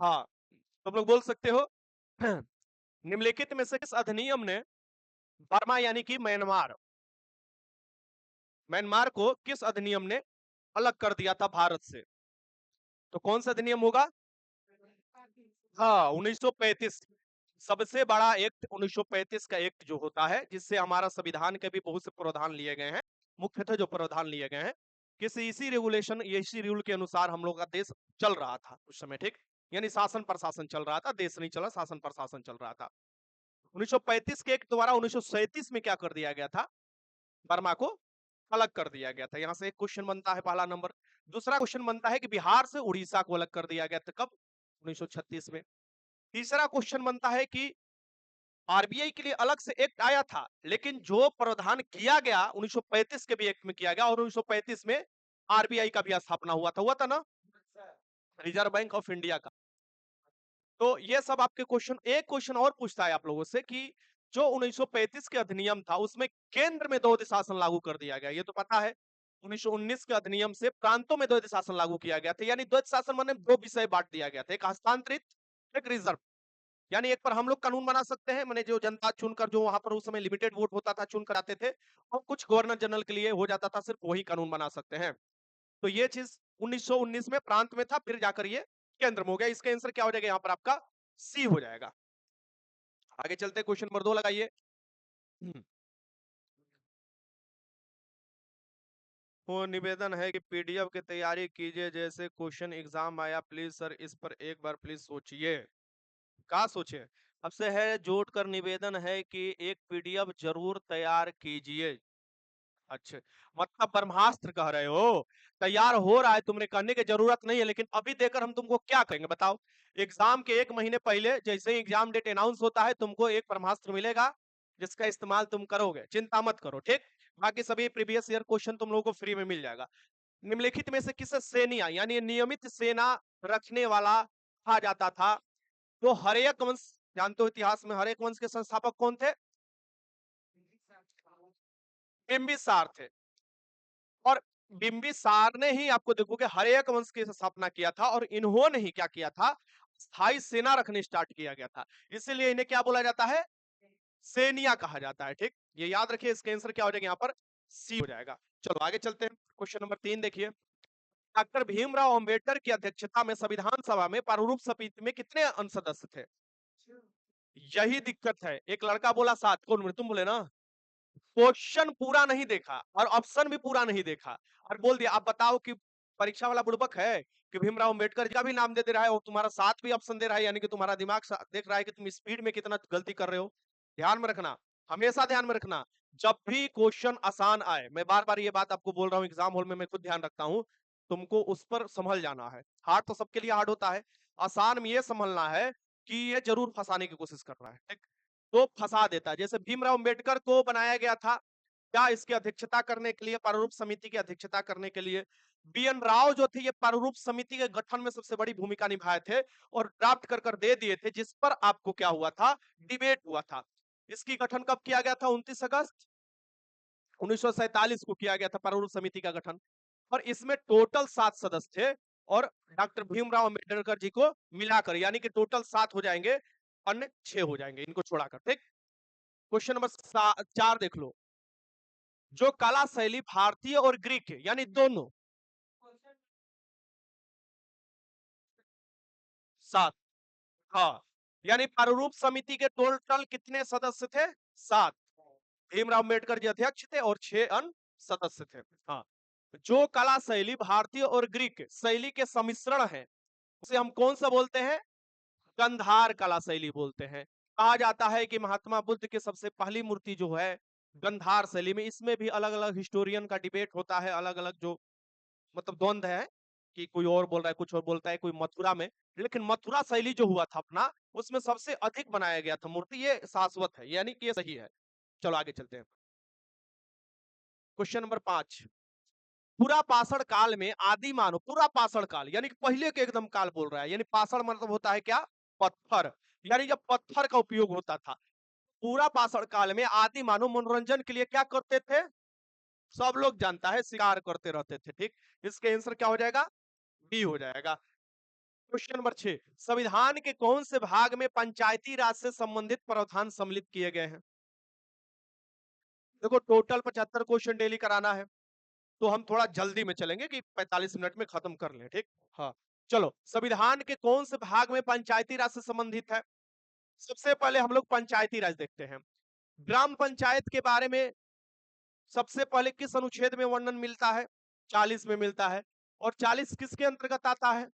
हाँ, तुम लोग बोल सकते हो निम्नलिखित में से किस अधिनियम ने बर्मा यानी कि म्यांमार म्यांमार को किस अधिनियम ने अलग कर दिया था भारत से? तो कौन सा अधिनियम होगा? हाँ, 1935। सबसे बड़ा एक्ट 1935 का एक्ट जो होता है, जिससे हमारा संविधान के भी बहुत से प्रावधान लिए गए हैं। मुख्यतः जो प्रावधान लिए गए हैं, किसी इसी रेगुलेशन, इसी रूल के अनुसार हम लोग का देश चल रहा था उस समय, ठीक? यानी शासन प्रशासन चल रहा था, देश नहीं चला, शासन प्रशासन चल रहा था। 1935 के एक्ट द्वारा 1937 में क्या कर दिया गया था? बर्मा को अलग कर दिया गया था। यहां से एक क्वेश्चन बनता है, पहला नंबर। दूसरा क्वेश्चन बनता है कि बिहार से उड़ीसा को अलग कर दिया गया था, कब? 1936 में। तीसरा क्वेश्चन बनता है कि आरबीआई के लिए अलग से एक्ट आया था, लेकिन जो प्रावधान किया गया 1935 के भी एक्ट में किया गया, और 1935 में आरबीआई का भी स्थापना हुआ था ना, रिजर्व बैंक ऑफ इंडिया का। तो ये सब आपके क्वेश्चन। एक क्वेश्चन और पूछता है आप लोगों से कि जो 1935 के अधिनियम था, उसमें केंद्र में द्वैध शासन लागू कर दिया गया, ये तो पता है। 1919 के अधिनियम से प्रांतों में द्वैध शासन लागू किया गया था, यानी द्वैध शासन माने दो विषय बांट दिया गया था, एक हस्तांतरित, एक रिजर्व। यानी एक पर हम लोग कानून बना सकते हैं, मैंने जो जनता चुनकर, जो वहां पर उस समय लिमिटेड वोट होता था, चुन कर आते थे, और कुछ गवर्नर जनरल के लिए हो जाता था, सिर्फ वही कानून बना सकते हैं। तो ये चीज 1919 में प्रांत में था, फिर जाकर ये केंद्र में हो गया। इसका आंसर क्या हो जाएगा यहाँ पर आपका? सी हो जाएगा। आगे चलते, क्वेश्चन नंबर 2 लगाइए। वो निवेदन है कि पीडीएफ की तैयारी कीजिए, जैसे क्वेश्चन एग्जाम आया, प्लीज सर इस पर एक बार प्लीज सोचिए। का सोचे? अब से है जोड़कर निवेदन है कि एक पीडीएफ जरूर तैयार कीजिए। अच्छा, मतलब ब्रह्मास्त्र कह रहे हो? तैयार हो रहा है, तुमने करने की जरूरत नहीं है, लेकिन अभी देकर हम तुमको क्या कहेंगे बताओ? एग्जाम के एक महीने पहले जैसे ही एग्जाम डेट अनाउंस होता है, तुमको एक ब्रह्मास्त्र मिलेगा, जिसका इस्तेमाल तुम करोगे, चिंता मत करो, ठीक? बाकी सभी प्रीवियस ईयर क्वेश्चन तुम लोगों को फ्री में मिल जाएगा। निम्नलिखित में से किसे सेनिया यानी नियमित सेना रखने वाला कहा जाता था? तो हर्यक वंश, जानते हो इतिहास में हर्यक वंश के संस्थापक कौन थे? बिंबिसार थे। और बिंबिसार ने ही, आपको देखोगे, हर्यक वंश की स्थापना किया था, और इन्होंने ही क्या किया था? स्थायी सेना रखने स्टार्ट किया गया था। इसीलिए इन्हें क्या बोला जाता है? सेनिया कहा जाता है, ठीक? ये याद रखिए, इसका आंसर क्या हो जाएगा यहाँ पर? सी हो जाएगा। चलो आगे चलते हैं, क्वेश्चन नंबर 3 देखिए। डॉक्टर भीमराव अंबेडकर की अध्यक्षता में संविधान सभा में प्रारूप समिति में कितने सदस्य थे? यही दिक्कत है। एक लड़का बोला 7, कौन तुम बोले ना? क्वेश्चन पूरा नहीं देखा और ऑप्शन भी पूरा नहीं देखा, और बोल दिया। आप बताओ कि परीक्षा वाला बुड़बक है कि भीमराव अंबेडकर जी का भी नाम दे दे रहा है और तुम्हारा साथ भी ऑप्शन दे रहा है, यानी कि तुम्हारा दिमाग देख रहा है कि तुम स्पीड में कितना गलती कर रहे हो। ध्यान में रखना, हमेशा ध्यान में रखना, जब भी क्वेश्चन आसान आए, मैं बार बार ये बात आपको बोल रहा हूँ, एग्जाम हॉल में मैं खुद ध्यान रखता हूँ, तुमको उस पर संभल जाना है। हार्ड तो सबके लिए हार्ड होता है, आसान में ये संभलना है कि ये जरूर फंसाने की कोशिश कर रहा है, ठीक? तो फंसा देता है। जैसे भीमराव अंबेडकर को बनाया गया था क्या? इसकी अध्यक्षता करने के लिए, प्रारूप समिति की अध्यक्षता करने के लिए। बीएन राव जो थे, ये प्रारूप समिति के गठन में सबसे बड़ी भूमिका निभाए थे, और ड्राफ्ट कर दे दिए थे, जिस पर आपको क्या हुआ था? डिबेट हुआ था। इसकी गठन कब किया गया था? 29 अगस्त 1947 को किया गया था प्रारूप समिति का गठन, और इसमें टोटल 7 सदस्य थे, और डॉक्टर भीमराव अंबेडकर जी को मिलाकर, यानी कि टोटल 7 हो जाएंगे, अन्य 6 हो जाएंगे इनको छोड़ाकर, ठीक? क्वेश्चन नंबर 4 देख लो। जो कला शैली भारतीय और ग्रीक है, यानी दोनों, 7। हाँ, यानी प्रारूप समिति के टोटल कितने सदस्य थे? 7। भीमराव अम्बेडकर जी अध्यक्ष थे और 6 अन्य सदस्य थे। हाँ, जो कला शैली भारतीय और ग्रीक शैली के सम्मिश्रण है, उसे हम कौन सा बोलते हैं? गंधार कला शैली बोलते हैं। कहा जाता है कि महात्मा बुद्ध की सबसे पहली मूर्ति जो है गंधार शैली में। इसमें भी अलग अलग हिस्टोरियन का डिबेट होता है, अलग अलग जो मतलब द्वंद है, कि कोई और बोल रहा है, कुछ और बोलता है, कोई मथुरा में। लेकिन मथुरा शैली जो हुआ था अपना, उसमें सबसे अधिक बनाया गया था मूर्ति, ये शाश्वत है, यानी कि ये सही है। चलो आगे चलते हैं, क्वेश्चन नंबर 5। पूरा पाषाण काल में आदि मानव, पूरा पाषाण काल यानी कि पहले के एकदम काल बोल रहा है, यानी पाषाण मतलब होता है क्या? पत्थर, यानी जब पत्थर का उपयोग होता था। पूरा पाषाण काल में आदि मानव मनोरंजन के लिए क्या करते थे? सब लोग जानता है, शिकार करते रहते थे, ठीक? इसके आंसर क्या हो जाएगा? बी हो जाएगा। क्वेश्चन नंबर 6, संविधान के कौन से भाग में पंचायती राज से संबंधित प्रावधान सम्मिलित किए गए हैं? देखो टोटल 75 क्वेश्चन डेली कराना है, तो हम थोड़ा जल्दी में चलेंगे कि 45 मिनट में खत्म कर लें, ठीक? हाँ, चलो संविधान के कौन से भाग में पंचायती राज से संबंधित है? सबसे पहले हम लोग पंचायती राज देखते हैं। ग्राम पंचायत के बारे में सबसे पहले किस अनुच्छेद में वर्णन मिलता है? 40 में मिलता है। और 40 किसके अंतर्गत आता है?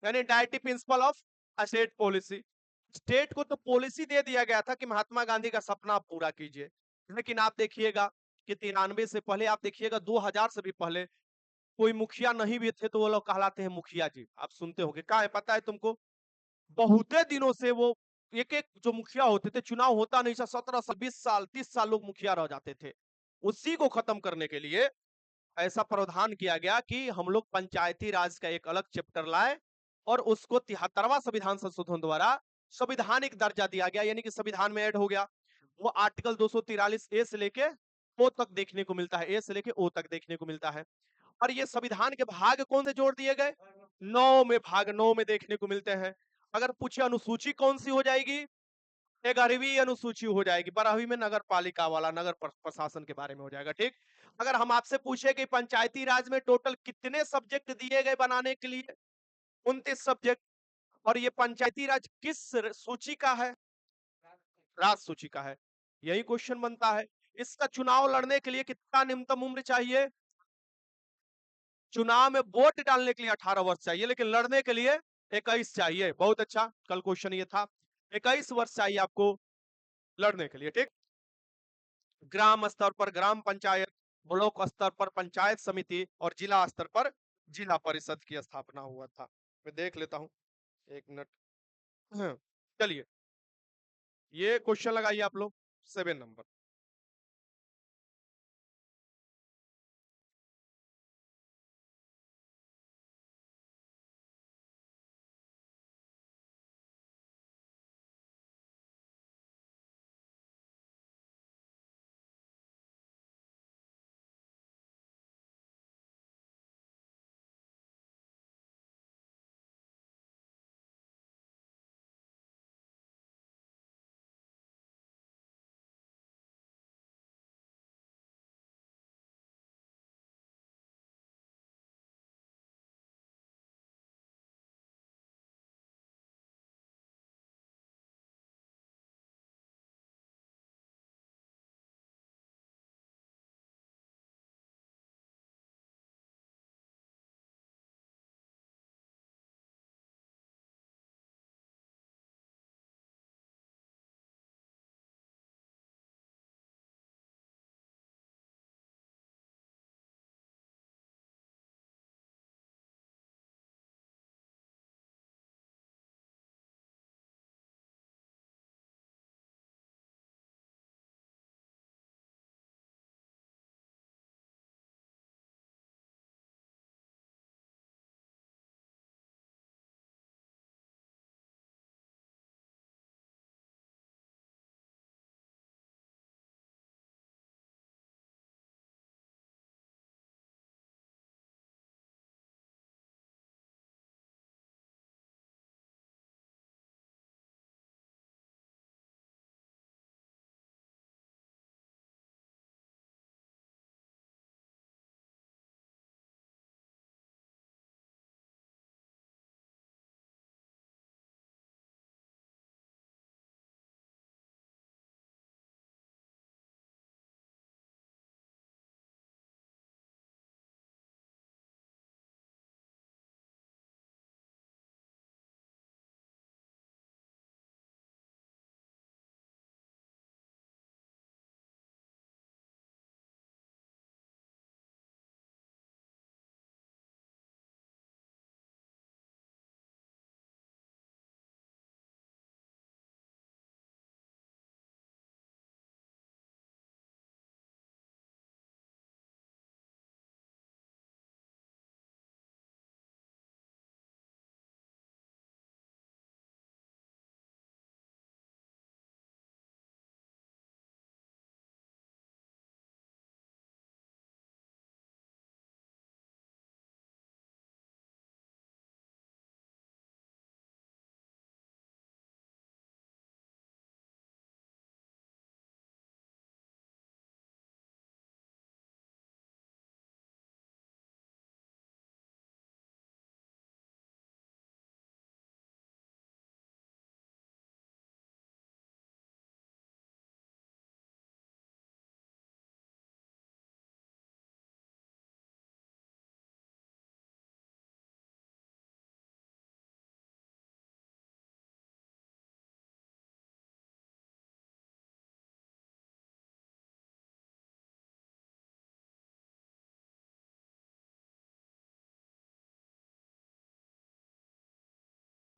यानी directive principle of state policy. State को तो पॉलिसी दे दिया गया था कि महात्मा गांधी का सपना आप पूरा कीजिए, लेकिन आप देखिएगा कि 93 से पहले, आप देखिएगा 2000 से भी पहले कोई मुखिया नहीं भी थे तो वो लोग कहलाते हैं मुखिया जी। आप सुनते होंगे, क्या है पता है तुमको? बहुते दिनों से वो एक एक जो मुखिया होते थे, चुनाव होता नहीं था, 17 साल 20 साल 30 साल लोग मुखिया रह जाते थे। उसी को खत्म करने के लिए ऐसा प्रावधान किया गया कि हम लोग पंचायती राज का एक अलग चैप्टर लाए और उसको 73वां संविधान संशोधन द्वारा संविधानिक दर्जा दिया गया, यानी कि संविधान में ऐड हो गया। वो आर्टिकल 243 ए से लेके ओ तक देखने को मिलता है, ए से लेके ओ तक देखने को मिलता है। और ये संविधान के भाग कौन से जोड़ दिए गए? 9 में, भाग 9 में देखने को मिलते हैं। अगर पूछे अनुसूची कौन सी हो जाएगी? 11वीं अनुसूची हो जाएगी। 12वीं में नगर पालिका वाला, नगर प्रशासन के बारे में हो जाएगा, ठीक? अगर हम आपसे पूछे कि पंचायती राज में टोटल कितने सब्जेक्ट दिए गए बनाने के लिए? 29 सब्जेक्ट। और ये पंचायती राज किस सूची का है? राज सूची का है। यही क्वेश्चन बनता है। इसका चुनाव लड़ने के लिए कितना न्यूनतम उम्र चाहिए? चुनाव में वोट डालने के लिए 18 वर्ष चाहिए, लेकिन लड़ने के लिए 21 चाहिए। बहुत अच्छा, कल क्वेश्चन ये था। 21 वर्ष चाहिए आपको लड़ने के लिए, ठीक? ग्राम स्तर पर ग्राम पंचायत, ब्लॉक स्तर पर पंचायत समिति और जिला स्तर पर जिला परिषद की स्थापना हुआ था। मैं देख लेता हूं, एक मिनट। हाँ, चलिए ये क्वेश्चन लगाइए आप लोग, 7 नंबर।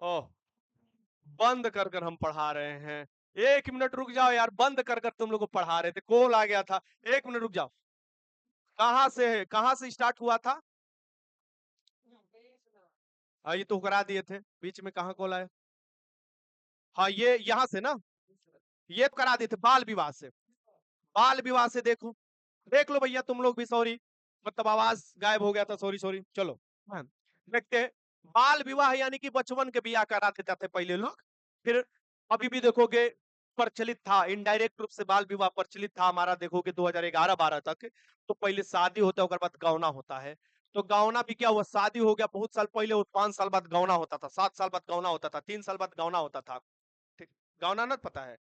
ओह, बंद कर कर हम पढ़ा रहे हैं। 1 मिनट रुक जाओ यार, बंद कर कर तुम लोग को पढ़ा रहे थे, कॉल आ गया था। 1 मिनट रुक जाओ। कहाँ से स्टार्ट हुआ था? हाँ, ये तो करा दिए थे, बीच में कहाँ कॉल आया? हाँ, ये यहाँ से ना, ये तो करा दिए थे बाल विवाह से। बाल विवाह से देखो, देख लो भैया तुम लोग भी, सॉरी मतलब आवाज गायब हो गया था, सॉरी सॉरी। चलो हाँ, देखते हैं। बाल विवाह यानी कि बचपन के बियाह कराते जाते पहले लोग। फिर अभी भी देखोगे प्रचलित था, इनडायरेक्ट रूप से बाल विवाह प्रचलित था हमारा, देखोगे 2011-12 तक। तो पहले शादी होता है, उसके बाद गौना होता है। तो गौना भी क्या हुआ, शादी हो गया बहुत साल पहले, और 5 साल बाद गौना होता था, 7 साल बाद गौना होता था, 3 साल बाद गौना होता था। ठीक, गौना ना पता है?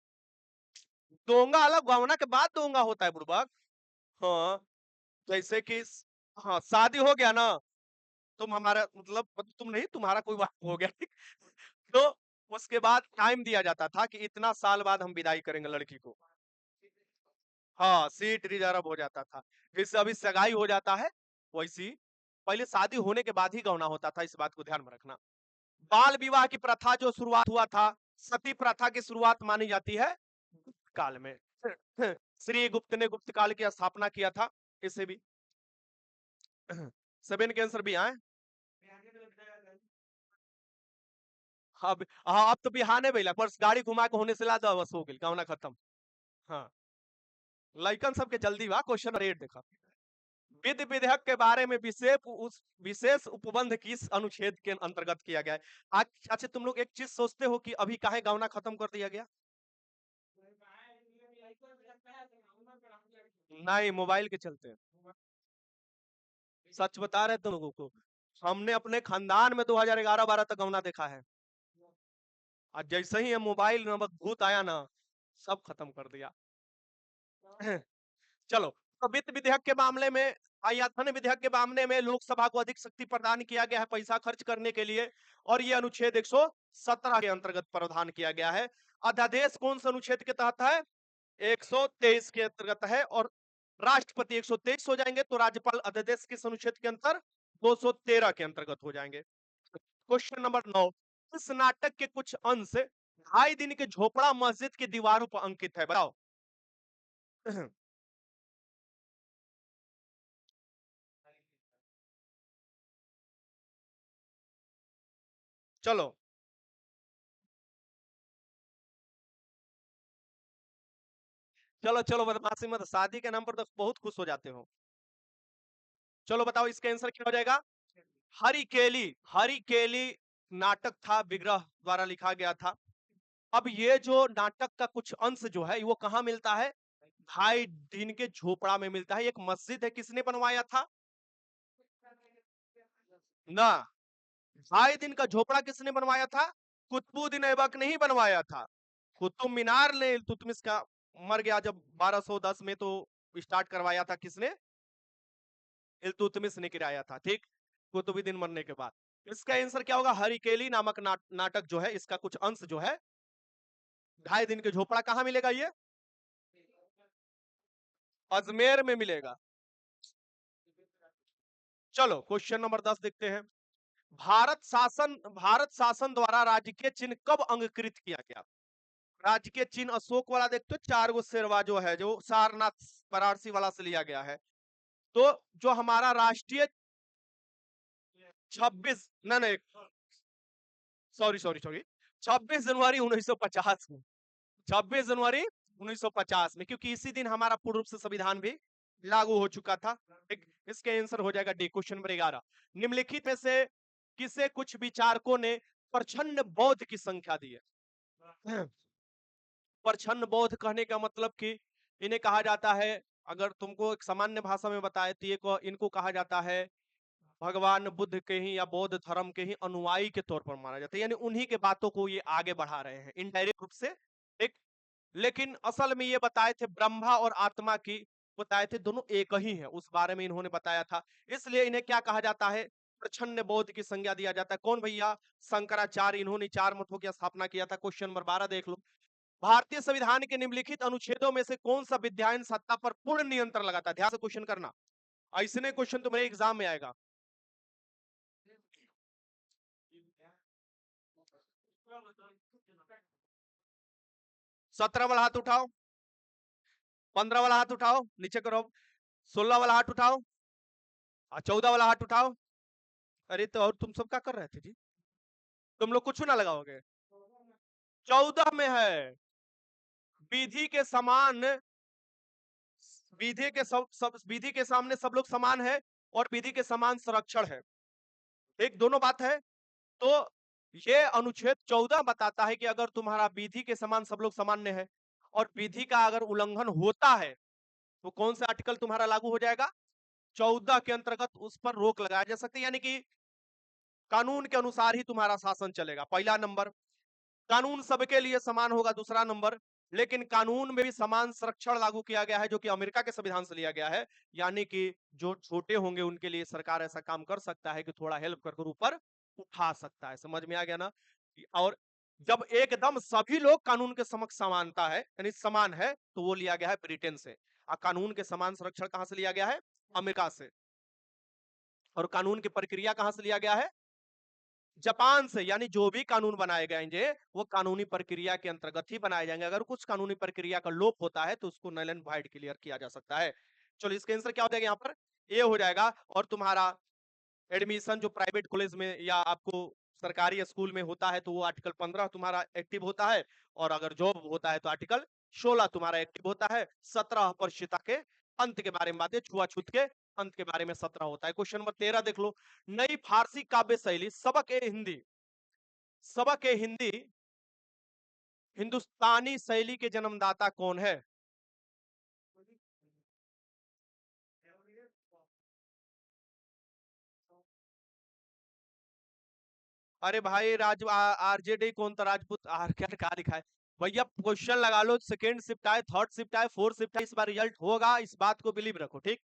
दोंगा अलग, गौना के बाद दोंगा होता है बुड़बक। हाँ, जैसे कि हाँ, शादी हो गया ना, तुम हमारा मतलब तुम नहीं, तुम्हारा कोई बात हो गया। तो उसके बाद टाइम दिया जाता था कि इतना साल बाद हम विदाई करेंगे लड़की को। हाँ, सीट रिजर्व हो जाता था। जैसे अभी सगाई हो जाता है, वैसी पहले शादी होने के बाद ही गौना होता था, इस बात को ध्यान में रखना। बाल विवाह की प्रथा जो शुरुआत हुआ था, सती प्रथा की शुरुआत मानी जाती है काल में। श्री गुप्त ने गुप्त काल की स्थापना किया था। इसे भी 7 के आंसर भी आए। हाँ, अब तो बिहाने भइला, पर गाड़ी घुमा के होने से ला दो, बस हो गेल, कहावना खत्म। हाँ, लइकन सबके जल्दी बा, क्वेश्चन रेट देखा। विधि विधेयक के बारे में विशेष उपबंध किस अनुच्छेद के अंतर्गत किया गया है? आज अच्छा, तुम लोग एक चीज सोचते हो कि अभी काहे गावना खत्म कर दिया गया? नहीं, मोबाइल के चलते। सच बता रहे तुम लोगों को, हमने अपने खानदान में 2011-12 तक गौना देखा है। और जैसे ही ये मोबाइल नामक भूत आया ना, सब खत्म कर दिया। चलो, तो वित्त विधेयक के मामले में, या धन विधेयक के मामले में लोकसभा को अधिक शक्ति प्रदान किया गया है पैसा खर्च करने के लिए, और ये अनुच्छेद 117 के अंतर्गत प्रावधान किया गया है। अध्यादेश कौन से अनुच्छेद के तहत है? 123 के अंतर्गत है। और राष्ट्रपति 123 हो जाएंगे, तो राज्यपाल अध्यादेश किस अनुच्छेद के अंतर? 213 के अंतर्गत हो जाएंगे। क्वेश्चन नंबर 9, इस नाटक के कुछ अंश 2.5 दिन के झोपड़ा मस्जिद की दीवारों पर अंकित है, बताओ। चलो चलो चलो, बदमाशी मत, शादी के नाम पर तो बहुत खुश हो जाते हो। चलो बताओ, इसका आंसर क्या हो जाएगा? हरिकेली। हरिकेली नाटक था, विग्रह द्वारा लिखा गया था। अब ये जो नाटक का कुछ अंश जो है, वो कहाँ मिलता है? 2.5 दिन के झोपड़ा में मिलता है। एक मस्जिद है, किसने बनवाया था? ना, 2.5 दिन का झोपड़ा किसने बनवाया था? कुतुबुद्दीन ऐबक ने ही बनवाया था। कुतुब मीनार ने इल्तुतमिश का मर गया जब 1210 में, तो स्टार्ट करवाया था किसने? इल्तुतमिश ने गिराया था, ठीक, कुतुबुद्दीन मरने के बाद। इसका आंसर क्या होगा? हरिकेली नामक नाटक जो है, इसका कुछ अंश जो है, 2.5 दिन के झोपड़ा कहाँ मिलेगा ये? अजमेर में मिलेगा। चलो क्वेश्चन नंबर 10 देखते हैं। भारत शासन द्वारा राजकीय चिन्ह कब अंगीकृत किया गया? राजकीय चिन्ह अशोक वाला देखते हो, 4 गो शेरवा जो है, जो सारनाथ वाराणसी वाला से लिया गया है। तो जो हमारा राष्ट्रीय 26, नहीं, सॉरी सॉरी सॉरी, 26 जनवरी 1950 में, 26 जनवरी 1950 में, क्योंकि इसी दिन हमारा पूर्ण रूप से संविधान भी लागू हो चुका था। एक, इसके आंसर हो जाएगा डी, क्वेश्चन नंबर 11। निम्नलिखित में से किसे कुछ विचारकों ने प्रछन्न बौद्ध की संख्या दी है? प्रछन्न बौद्ध कहने का मतलब कि इन्हें कहा जाता है, अगर तुमको एक सामान्य भाषा में बताए तो ये इनको कहा जाता है भगवान बुद्ध के ही या बौद्ध धर्म के ही अनुयायी के तौर पर माना जाता है, यानी उन्हीं के बातों को ये आगे बढ़ा रहे हैं इनडायरेक्ट रूप से। एक, लेकिन असल में ये बताए थे ब्रह्मा और आत्मा की, बताए थे दोनों एक ही है, उस बारे में इन्होंने बताया था। इसलिए इन्हें क्या कहा जाता है? प्रछन्न बौद्ध की संज्ञा दिया जाता है। कौन भैया? शंकराचार्य, इन्होंने 4 मतों की स्थापना किया था। क्वेश्चन नंबर 12 देख लो। भारतीय संविधान के निम्नलिखित अनुच्छेदों में से कौन सा विधायन सत्ता पर पूर्ण नियंत्रण लगाता है? ध्यान से क्वेश्चन करना, ऐसे क्वेश्चन तुम्हारे एग्जाम में आएगा। 17 वाला हाथ उठाओ, 15 वाला हाथ उठाओ, नीचे करो, 16 वाला हाथ उठाओ, 14 वाला हाथ उठाओ। अरे तो और तुम सब क्या कर रहे थे जी? तुम लोग कुछ ना लगाओगे? 14 में है, विधि के समान, विधि के सब विधि के सामने सब लोग समान है और विधि के समान संरक्षण है। एक दोनों बात है। तो ये अनुच्छेद 14 बताता है कि अगर तुम्हारा विधि के समान सब लोग सामान्य है और विधि का अगर उल्लंघन होता है तो कौन सा आर्टिकल तुम्हारा लागू हो जाएगा? 14 के अंतर्गत उस पर रोक लगाया जा सकती है, यानी कि कानून के अनुसार ही तुम्हारा शासन चलेगा। पहला नंबर, कानून सबके लिए समान होगा। दूसरा नंबर, लेकिन कानून में भी समान संरक्षण लागू किया गया है जो कि अमेरिका के संविधान से लिया गया है, यानी कि जो छोटे होंगे उनके लिए सरकार ऐसा काम कर सकता है कि थोड़ा हेल्प कर ऊपर उठा सकता है। समझ में आ गया ना? और जब एकदम सभी लोग कानून के समक्ष समानता है यानी समान है तो वो लिया गया है ब्रिटेन से। और कानून के समान संरक्षण कहां से लिया गया है? अमेरिका से। और कानून की प्रक्रिया कहां से लिया गया है? जापान से। यानी जो भी कानून बनाए जाएंगे वो कानूनी प्रक्रिया के अंतर्गत ही बनाए जाएंगे। अगर कुछ कानूनी प्रक्रिया का लोप होता है तो उसको नल एंड वाइड क्लियर किया जा सकता है। चलो इसका आंसर क्या हो जाएगा? यहाँ पर ए हो जाएगा। और तुम्हारा एडमिशन जो प्राइवेट कॉलेज में या आपको सरकारी स्कूल में होता है तो वो आर्टिकल 15 तुम्हारा एक्टिव होता है। और अगर जॉब होता है तो आर्टिकल 16 तुम्हारा एक्टिव होता है। 17 अपरिचिता के अंत के बारे में बातें, छुआछूत के अंत के बारे में 17 होता है। क्वेश्चन नंबर 13 देख लो। नई फारसी काव्य शैली सबक ए हिंदी, सबक ए हिंदी हिंदुस्तानी शैली के जन्मदाता कौन है? अरे भाई आरजेडी कौन था? राजपूत आर क्या लिखा है भैया? क्वेश्चन लगा लो। सेकंड शिफ्ट आए, थर्ड शिफ्ट आए, फोर्थ शिफ्ट आए, इस बार रिजल्ट होगा, इस बात को बिलीव रखो। ठीक,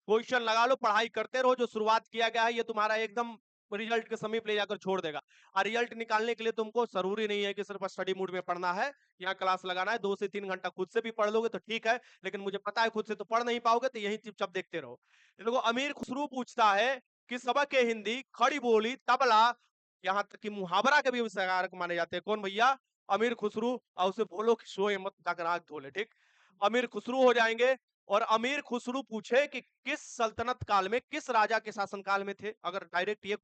क्वेश्चन लगा लो, पढ़ाई करते रहो। जो शुरुआत किया गया है ये तुम्हारा एकदम रिजल्ट के समीप ले जाकर छोड़ देगा। और रिजल्ट निकालने के लिए तुमको जरूरी नहीं है कि सिर्फ स्टडी मूड में पढ़ना है, यहाँ क्लास लगाना है। 2 से 3 घंटा खुद से भी पढ़ लोगे तो ठीक है, लेकिन मुझे पता है खुद से तो पढ़ नहीं पाओगे, तो यही चुपचाप देखते रहो। देखो, अमीर खुसरू पूछता है कि सबक ए हिंदी, खड़ी बोली, तबला, यहाँ तक कि मुहावरा के भी विषयकार माने जाते हैं। कौन भैया? अमीर खुसरू। और उसे बोलो कि सोए मत, जाकर आंख धो ले। ठीक, अमीर खुसरू हो जाएंगे। और अमीर खुसरू पूछे कि किस सल्तनत काल में, किस राजा के शासनकाल में थे? अगर डायरेक्ट ये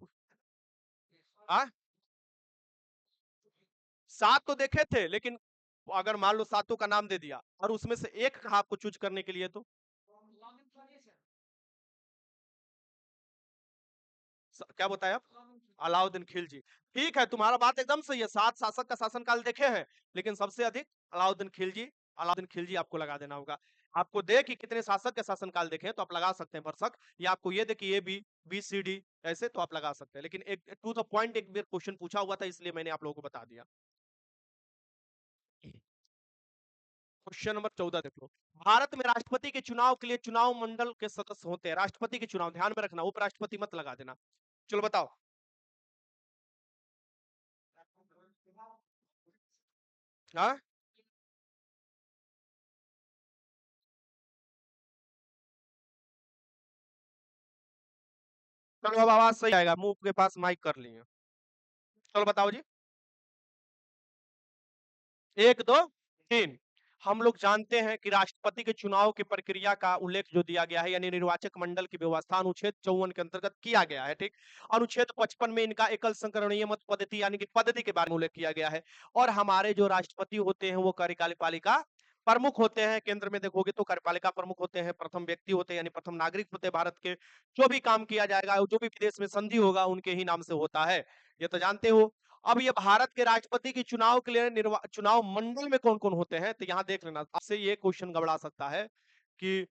आ? 7 तो देखे थे, लेकिन अगर मान लो सातों का नाम दे दिया और उसमें से एक कहा आपको चूज करने के लिए, तो क्या बताया आप? अलाउद्दीन खिलजी। ठीक है, तुम्हारा बात एकदम सही है। 7 शासक का शासनकाल देखे हैं, लेकिन सबसे अधिक अलाउद्दीन खिलजी। अलाउद्दीन खिलजी आपको लगा देना होगा। आपको दे कि कितने शासक के शासनकाल देखे तो आप लगा सकते हैं भरसक, या आपको ये दे कि A B B C D ऐसे तो आप लगा सकते हैं। लेकिन एक टू द पॉइंट एक बार क्वेश्चन पूछा हुआ था, इसलिए मैंने आप लोगों को बता दिया। क्वेश्चन नंबर 14 देख लो। भारत में राष्ट्रपति के चुनाव के लिए चुनाव मंडल के सदस्य होते हैं। राष्ट्रपति के चुनाव ध्यान में रखना, उपराष्ट्रपति मत लगा देना। चलो बताओ। हाँ, चलो अब आवाज सही आएगा, मुंह के पास माइक कर लिए। चलो बताओ जी। 1 2 3। हम लोग जानते हैं कि राष्ट्रपति के चुनाव की प्रक्रिया का उल्लेख जो दिया गया है, यानी निर्वाचक मंडल की व्यवस्था अनुच्छेद 54 के अंतर्गत किया गया है। ठीक, अनुच्छेद 55 में इनका एकल संकरणीय मत पद्धति यानी कि पद्धति के बारे में उल्लेख किया गया है। और हमारे जो राष्ट्रपति होते हैं वो कार्यपालिका प्रमुख होते हैं। केंद्र में देखोगे तो कार्यपालिका प्रमुख होते हैं, प्रथम व्यक्ति होते हैं यानी प्रथम नागरिक होते हैं भारत के। जो भी काम किया जाएगा, जो भी विदेश में संधि होगा उनके ही नाम से होता है, ये तो जानते हो। अब ये भारत के राष्ट्रपति की चुनाव के लिए चुनाव मंडल में कौन कौन होते हैं, तो यहाँ देख लेना। आपसे ये क्वेश्चन गबड़ा सकता है कि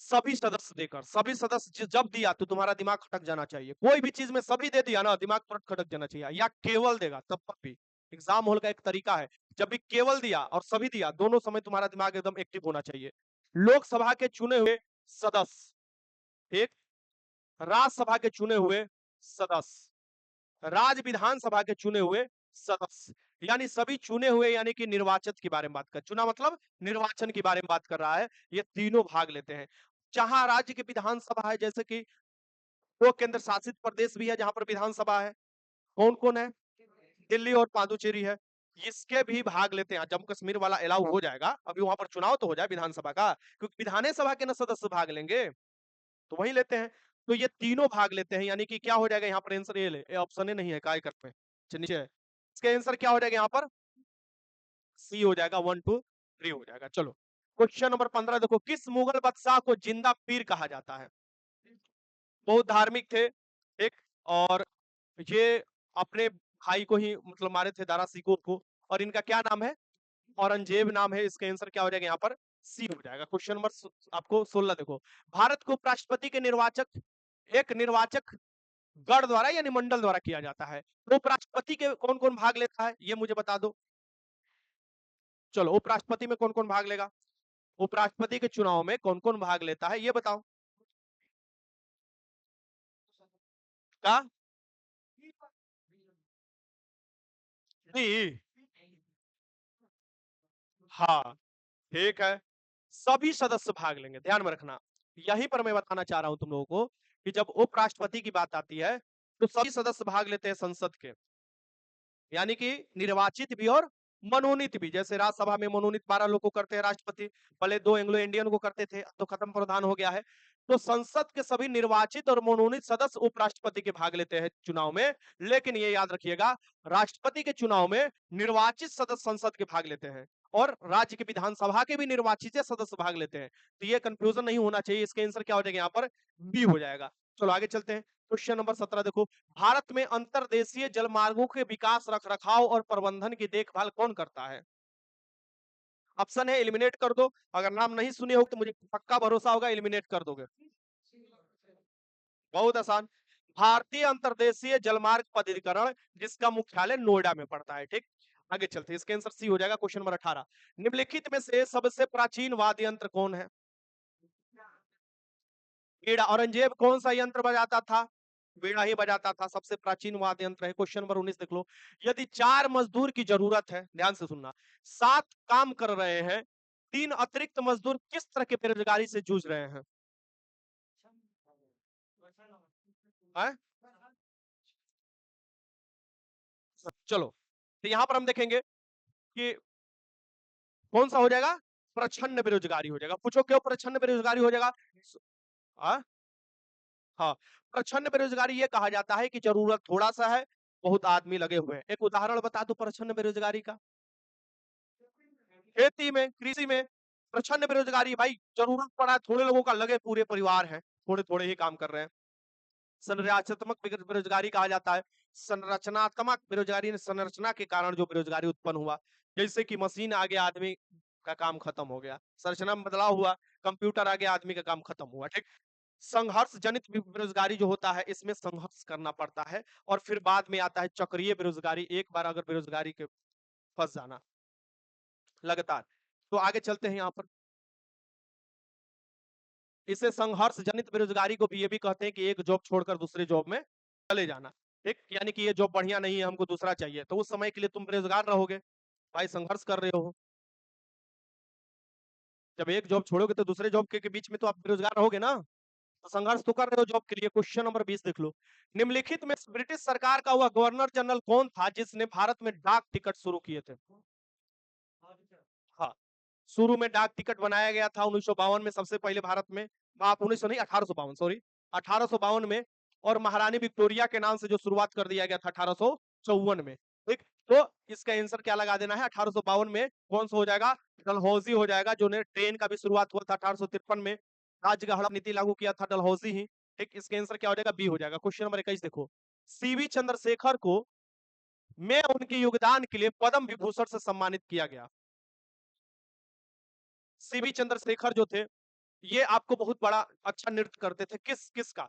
सभी सदस्य देकर, सभी सदस्य जब दिया तो तुम्हारा दिमाग खटक जाना चाहिए। कोई भी चीज में सभी दे दिया ना, दिमाग तुरंत खटक जाना चाहिए। या केवल देगा तब पर भी, एग्जाम हॉल का एक तरीका है। जब भी केवल दिया और सभी दिया, दोनों समय तुम्हारा दिमाग एकदम एक्टिव होना चाहिए। लोकसभा के चुने हुए सदस्य, ठीक, राज्यसभा के चुने हुए सदस्य, राज्य विधानसभा के चुने हुए सदस्य, यानी सभी चुने हुए, यानी कि निर्वाचित के बारे में बात कर, चुना मतलब निर्वाचन के बारे में बात कर रहा है। ये तीनों भाग लेते हैं। जहां राज्य की विधानसभा है, जैसे कि वो केंद्र शासित प्रदेश भी है जहां पर विधानसभा है। कौन कौन है? दिल्ली और पादुचेरी है। इसके भी भाग लेते हैं। जम्मू कश्मीर वाला अलाउ हो जाएगा, अभी वहां पर चुनाव तो हो जाए विधानसभा का, क्योंकि विधानसभा के ना सदस्य भाग लेंगे, तो वही लेते हैं। तो ये तीनों भाग लेते हैं, यानी कि क्या हो जाएगा यहाँ पर आंसर, ये ऑप्शन ही नहीं है, काय करते हैं। अच्छा, नीचे है, इसका आंसर क्या हो जाएगा यहाँ पर, सी हो जाएगा, 1 2 3 हो जाएगा। चलो क्वेश्चन नंबर 15 देखो, किस मुगल बादशाह को जिंदा पीर कहा जाता है? बहुत धार्मिक थे, एक, और ये अपने भाई को ही मतलब मारे थे, दारा सिकोर को, और इनका क्या नाम है, औरंगजेब नाम है। इसका आंसर क्या हो जाएगा यहाँ पर, सी हो जाएगा। क्वेश्चन नंबर आपको 16 देखो, भारत को उपराष्ट्रपति के निर्वाचक एक निर्वाचक गण द्वारा यानी मंडल द्वारा किया जाता है, तो उपराष्ट्रपति के कौन कौन भाग लेता है, ये मुझे बता दो। चलो, उपराष्ट्रपति में कौन कौन भाग लेगा, उपराष्ट्रपति के चुनाव में कौन कौन भाग लेता है, ये बताओ। का डी, हाँ, ठीक है, सभी सदस्य भाग लेंगे, ध्यान में रखना। यहीं पर मैं बताना चाह रहा हूं तुम लोगों को कि जब उपराष्ट्रपति की बात आती है तो सभी सदस्य भाग लेते हैं संसद के, यानी कि निर्वाचित भी और मनोनीत भी। जैसे राज्यसभा में मनोनीत 12 लोग को करते हैं राष्ट्रपति, पहले 2 एंग्लो इंडियन को करते थे, अब तो खत्म प्रावधान हो गया है। तो संसद के सभी निर्वाचित और मनोनीत सदस्य उपराष्ट्रपति के भाग लेते हैं चुनाव में। लेकिन ये याद रखिएगा, राष्ट्रपति के चुनाव में निर्वाचित सदस्य संसद के भाग लेते हैं और राज्य की विधानसभा के भी निर्वाचित सदस्य भाग लेते हैं। तो ये कंफ्यूजन नहीं होना चाहिए, इसका आंसर क्या हो जाएगा यहाँ पर, बी हो जाएगा। चलो आगे चलते हैं, क्वेश्चन नंबर 17 देखो, भारत में अंतरदेशीय जलमार्गों के विकास, रखरखाव और प्रबंधन की देखभाल कौन करता है? ऑप्शन है, एलिमिनेट कर दो, अगर नाम नहीं सुने हो तो मुझे पक्का भरोसा होगा एलिमिनेट कर दोगे। बहुत आसान, भारतीय अंतरदेशीय जलमार्ग प्राधिकरण, जिसका मुख्यालय नोएडा में पड़ता है। ठीक, आगे चलते हैं, इसका आंसर सी हो जाएगा। क्वेश्चन नंबर 18, निम्नलिखित में से सबसे प्राचीन वाद्य यंत्र कौन है? वीणा। औरंगजेब कौन सा यंत्र बजाता था? वीणा ही बजाता था, सबसे प्राचीन वाद्य यंत्र है। क्वेश्चन नंबर 19 देख लो, यदि 4 मजदूर की जरूरत है, ध्यान से सुनना, 7 काम कर रहे हैं, 3 अतिरिक्त मजदूर किस तरह के बेरोजगारी से जूझ रहे हैं? है? चलो, तो यहां पर हम देखेंगे कि कौन सा हो जाएगा, प्रछन्न बेरोजगारी हो जाएगा। पूछो क्यों प्रछन्न बेरोजगारी हो जाएगा? हाँ, हाँ, प्रछन्न बेरोजगारी ये कहा जाता है कि जरूरत थोड़ा सा है, बहुत आदमी लगे हुए हैं। एक उदाहरण बता दो प्रछन्न बेरोजगारी का। खेती में, कृषि में प्रछन्न बेरोजगारी, भाई जरूरत पड़ा है, थोड़े लोगों का लगे पूरे परिवार है, थोड़े थोड़े ही काम कर रहे हैं। संरचनात्मक बेरोजगारी कहा जाता है, संरचनात्मक बेरोजगारी ने संरचना के कारण जो बेरोजगारी उत्पन्न हुआ, जैसे कि मशीन आ गया, आदमी का काम खत्म हो गया, संरचना में बदलाव हुआ, कंप्यूटर आ गया, आदमी का काम खत्म हुआ। ठीक, संघर्ष जनित बेरोजगारी जो होता है, इसमें संघर्ष करना पड़ता है, और फिर बाद में आता है चक्रीय बेरोजगारी, एक बार अगर बेरोजगारी के फंस जाना लगातार। तो आगे चलते हैं यहाँ पर, इसे संघर्ष जनित बेरोजगारी को भी ये भी कहते हैं कि एक जॉब छोड़कर दूसरे जॉब में चले जाना। ठीक, यानी कि ये जॉब बढ़िया नहीं है, हमको दूसरा चाहिए, तो उस समय के लिए तुम बेरोजगार रहोगे, भाई संघर्ष कर रहे हो। जब एक जॉब छोड़ोगे तो दूसरे जॉब के बीच में तो आप बेरोजगार रहोगे ना, तो संघर्ष तो कर रहे हो जॉब के लिए। क्वेश्चन नंबर 20 देख लो, निम्नलिखित में ब्रिटिश सरकार का हुआ गवर्नर जनरल कौन था जिसने भारत में डाक टिकट शुरू किए थे? हाँ, शुरू में डाक टिकट बनाया गया था 1952 में, सबसे पहले भारत में, आप 1900 नहीं, 1852, सॉरी, 1852 में, और महारानी विक्टोरिया के नाम से जो शुरुआत कर दिया गया था 1854 में। ठीक, तो इसका आंसर क्या लगा देना है, 1852 में कौन सा हो जाएगा, डलहौजी हो जाएगा, जो ने ट्रेन का भी शुरुआत हुआ था 1853 में, राज्य का हड़प नीति लागू किया था डलहौजी ही। ठीक, इसका आंसर क्या हो जाएगा, बी हो जाएगा। क्वेश्चन नंबर 21 देखो, सीवी चंद्रशेखर को में उनके योगदान के लिए पद्म विभूषण से सम्मानित किया गया। सीवी चंद्रशेखर जो थे, ये आपको बहुत बड़ा अच्छा नृत्य करते थे, किस किस का,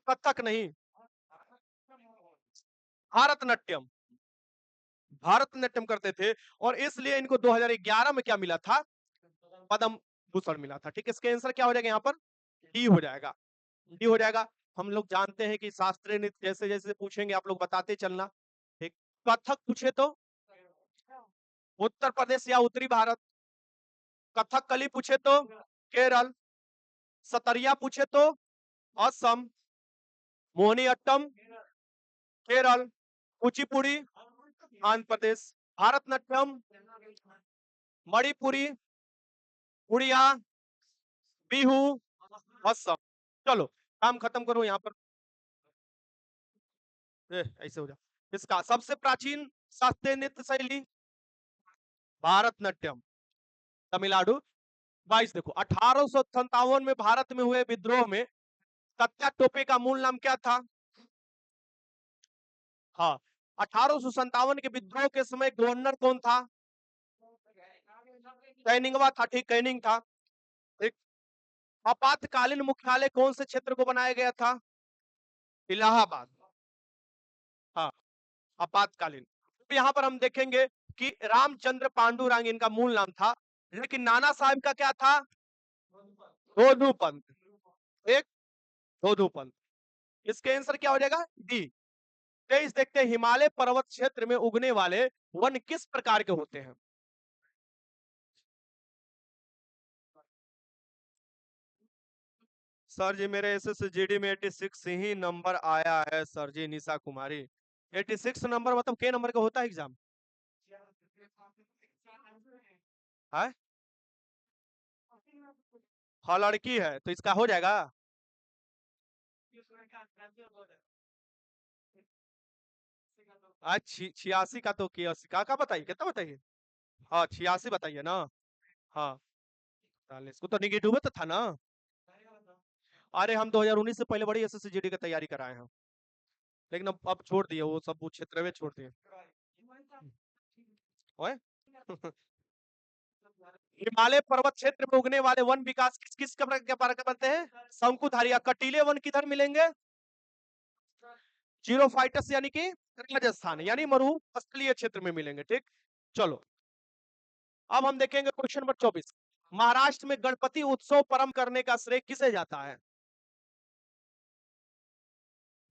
कथक नहीं, भारतनाट्यम, भारतनाट्यम करते थे, और इसलिए इनको 2011 में क्या मिला था, पद्म भूषण मिला था। ठीक है, इसका आंसर क्या हो जाएगा यहाँ पर, डी हो जाएगा, डी हो जाएगा। हम लोग जानते हैं कि शास्त्रीय नृत्य जैसे जैसे पूछेंगे आप लोग बताते चलना। ठीक, कथक पूछे तो उत्तर प्रदेश या उत्तरी भारत, कथकली पूछे तो केरल, सतरिया पूछे तो असम, मोहिनीअट्टम केरल, कुचिपुड़ी आंध्र प्रदेश। भारतनाट्यम, मणिपुरी, उड़िया, बिहू, असम। चलो काम खत्म करो यहाँ पर। ऐसे हो जा। इसका सबसे प्राचीन शास्त्रीय नृत्य शैली भारतनाट्यम, तमिलनाडु। 22 देखो 1857 में भारत में हुए विद्रोह में तात्या टोपे का मूल नाम क्या था? हाँ, 1857 के विद्रोह के समय गवर्नर कौन था? कैनिंगवा था, ठीक, कैनिंग था। एक आपातकालीन मुख्यालय कौन से क्षेत्र को बनाया गया था? इलाहाबाद। हाँ, आपातकालीन। तो यहाँ पर हम देखेंगे कि रामचंद्र पांडुरंग इनका मूल नाम था, लेकिन नाना साहब का क्या था? धोधू पंत। एक धोधू पंत। इसके आंसर क्या हो जाएगा? डी। 23 देखते हैं, हिमालय पर्वत क्षेत्र में उगने वाले वन किस प्रकार के होते हैं? सर जी मेरे एसएसजीडी में 86 ही नंबर आया है सर जी, निशा कुमारी। 86 नंबर मतलब के नंबर का होता है एग्जाम? है? हाँ लड़की है तो इसका हो जाएगा। आज 86 का तो 81 का बताइए, कितना बताइए? हाँ 86 बताइए ना। हाँ 40 को तो निगेटिव में तो था ना। अरे हम 2019 से पहले बड़ी एसएसजीडी की तैयारी कराए हैं, लेकिन अब छोड़ दिए वो सब, वो क्षेत्र में छोड़ दिए। ओए हिमालय पर्वत क्षेत्र में उगने वाले वन विकास किस किस के बारे में बताते हैं? शंकुधारी। कटीले वन किधर मिलेंगे? जीरोफाइटस यानी कि राजस्थान, यानी मरु स्थलीय क्षेत्र में मिलेंगे, ठीक। चलो अब हम देखेंगे क्वेश्चन नंबर 24। महाराष्ट्र में गणपति उत्सव प्रारंभ करने का श्रेय किसे जाता है?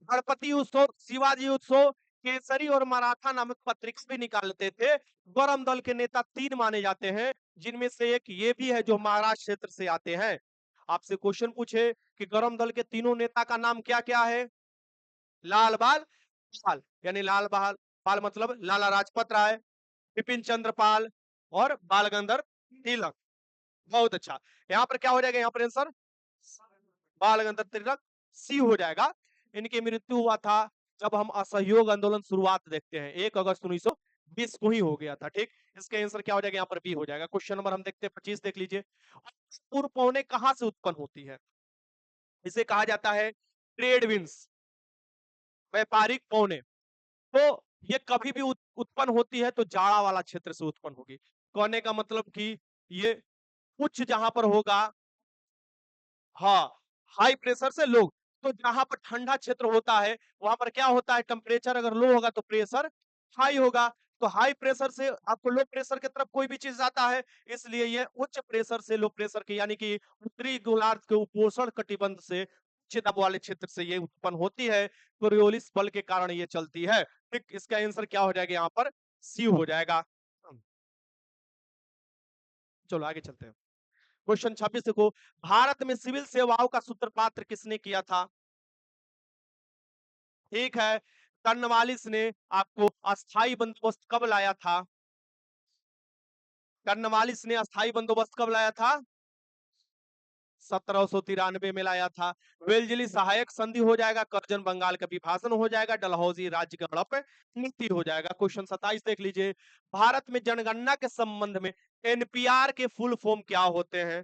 गणपति उत्सव, शिवाजी उत्सव, केसरी और मराठा नामक पत्रिका भी निकालते थे। गौरव दल के नेता 3 माने जाते हैं, जिनमें से एक ये भी है जो महाराष्ट्र क्षेत्र से आते हैं। आपसे क्वेश्चन पूछे कि गौरव दल के तीनों नेता का नाम क्या क्या है? लाल बाल पाल, यानी लाल बाल पाल मतलब लाला लाजपत राय, विपिन चंद्र पाल और बाल गंधर्व तिलक। बहुत अच्छा। यहाँ पर क्या हो जाएगा? यहाँ पर आंसर बाल गंधर्व तिलक सी हो जाएगा। इनकी मृत्यु हुआ था जब हम असहयोग आंदोलन शुरुआत देखते हैं 1 अगस्त 1920 को ही हो गया था, ठीक। इसका आंसर क्या हो जाएगा? यहाँ पर बी हो जाएगा। क्वेश्चन नंबर हम देखते हैं 25, देख लीजिए। पूर्व पौने कहां से उत्पन्न होती है? इसे कहा जाता है ट्रेड विंस, व्यापारिक पौने। तो ये कभी भी उत्पन्न होती है तो जाड़ा वाला क्षेत्र से उत्पन्न होगी। कहने का मतलब कि ये उच्च जहां पर होगा, हाँ, हाई प्रेशर से लो। तो जहां पर ठंडा क्षेत्र होता है वहां पर क्या होता है? टेम्परेचर अगर लो होगा तो प्रेशर हाई होगा। तो हाई प्रेशर से आपको लो प्रेशर की तरफ कोई भी चीज आता है, इसलिए ये उच्च प्रेशर से लो प्रेशर की, यानी कि उत्तरी गोलार्ध के उपोष्ण कटिबंध से उच्च दबाव वाले क्षेत्र से ये उत्पन्न होती है। कोरियोलिस बल के कारण ये चलती है, ठीक। इसका आंसर क्या हो जाएगा? यहाँ पर सी हो जाएगा। चलो आगे चलते हैं। क्वेश्चन 26 देखो, भारत में सिविल सेवाओं का सूत्रपात किसने किया था? ठीक है, कर्नवालिस ने आपको अस्थाई बंदोबस्त कब लाया था? कर्नवालिस ने अस्थाई बंदोबस्त कब लाया था? 1793 में लाया था। वेलजिली सहायक संधि हो जाएगा, करजन बंगाल का विभाजन हो जाएगा, डलहौजी राज्य का हड़प नीति हो जाएगा। क्वेश्चन 27 देख लीजिए, भारत में जनगणना के संबंध में एनपीआर के फुल फॉर्म क्या होते हैं?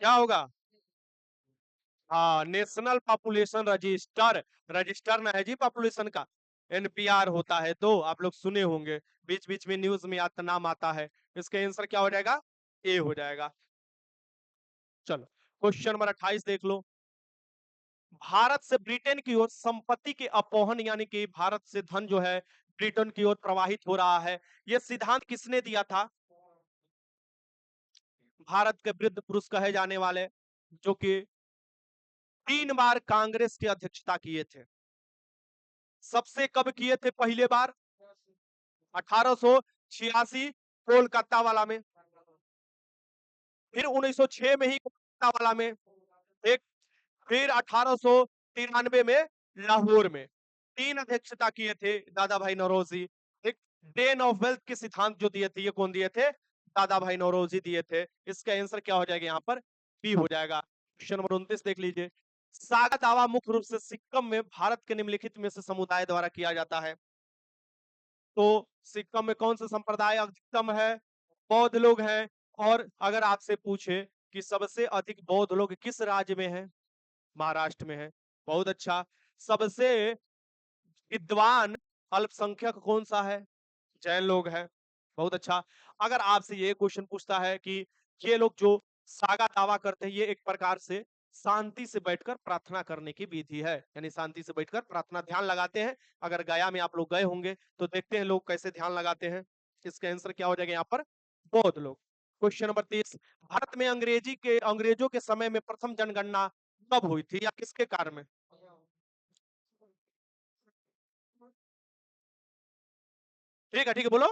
क्या होगा? हाँ, नेशनल पॉपुलेशन रजिस्टर। रजिस्टर ना है जी पॉपुलेशन का, एनपीआर होता है। तो आप लोग सुने होंगे, बीच बीच में न्यूज में आता नाम आता है। इसका आंसर क्या हो जाएगा? ए हो जाएगा। चलो क्वेश्चन नंबर 28 देख लो, भारत से ब्रिटेन की ओर संपत्ति के अपहरण, यानी कि भारत से धन जो है ब्रिटेन की ओर प्रवाहित हो रहा है, यह सिद्धांत किसने दिया था? भारत के वृद्ध पुरुष कहे जाने वाले, जो कि 3 बार कांग्रेस की अध्यक्षता किए थे। सबसे कब किए थे पहले बार? 1886 कोलकाता वाला में। फिर 1906 में ही वाला में, एक फिर 1893 में लाहौर में 3 अध्यक्षता किए थे दादा भाई नौरोजी। एक डेन ऑफ वेल्थ के सिद्धांत जो दिए थे, ये कौन दिए थे? दादा भाई नौरोजी दिए थे। इसका आंसर क्या हो जाएगा यहाँ पर? बी हो जाएगा। क्वेश्चन नंबर 29 देख लीजिए। सागा दावा मुख्य रूप से सिक्किम में भारत के निम्नलिखित में से समुदाय द्वारा किया जाता है। तो सिक्किम में कौन सा संप्रदाय अधिकतम है? बौद्ध लोग हैं। और अगर आपसे पूछे कि सबसे अधिक बौद्ध लोग किस राज्य में हैं? महाराष्ट्र में है। बहुत अच्छा। सबसे विद्वान अल्पसंख्यक कौन सा है? जैन लोग हैं। बहुत अच्छा। अगर आपसे ये क्वेश्चन पूछता है कि ये लोग जो सागा दावा करते हैं, ये एक प्रकार से शांति से बैठकर प्रार्थना करने की विधि है, यानी शांति से बैठकर प्रार्थना ध्यान लगाते हैं। अगर गया में आप लोग गए होंगे तो देखते हैं लोग कैसे ध्यान लगाते हैं। इसका आंसर क्या हो जाएगा यहाँ पर? बौद्ध लोग। Question number 30। भारत में अंग्रेजों के समय में प्रथम जनगणना कब हुई थी या किसके कारण में? ठीक है बोलो।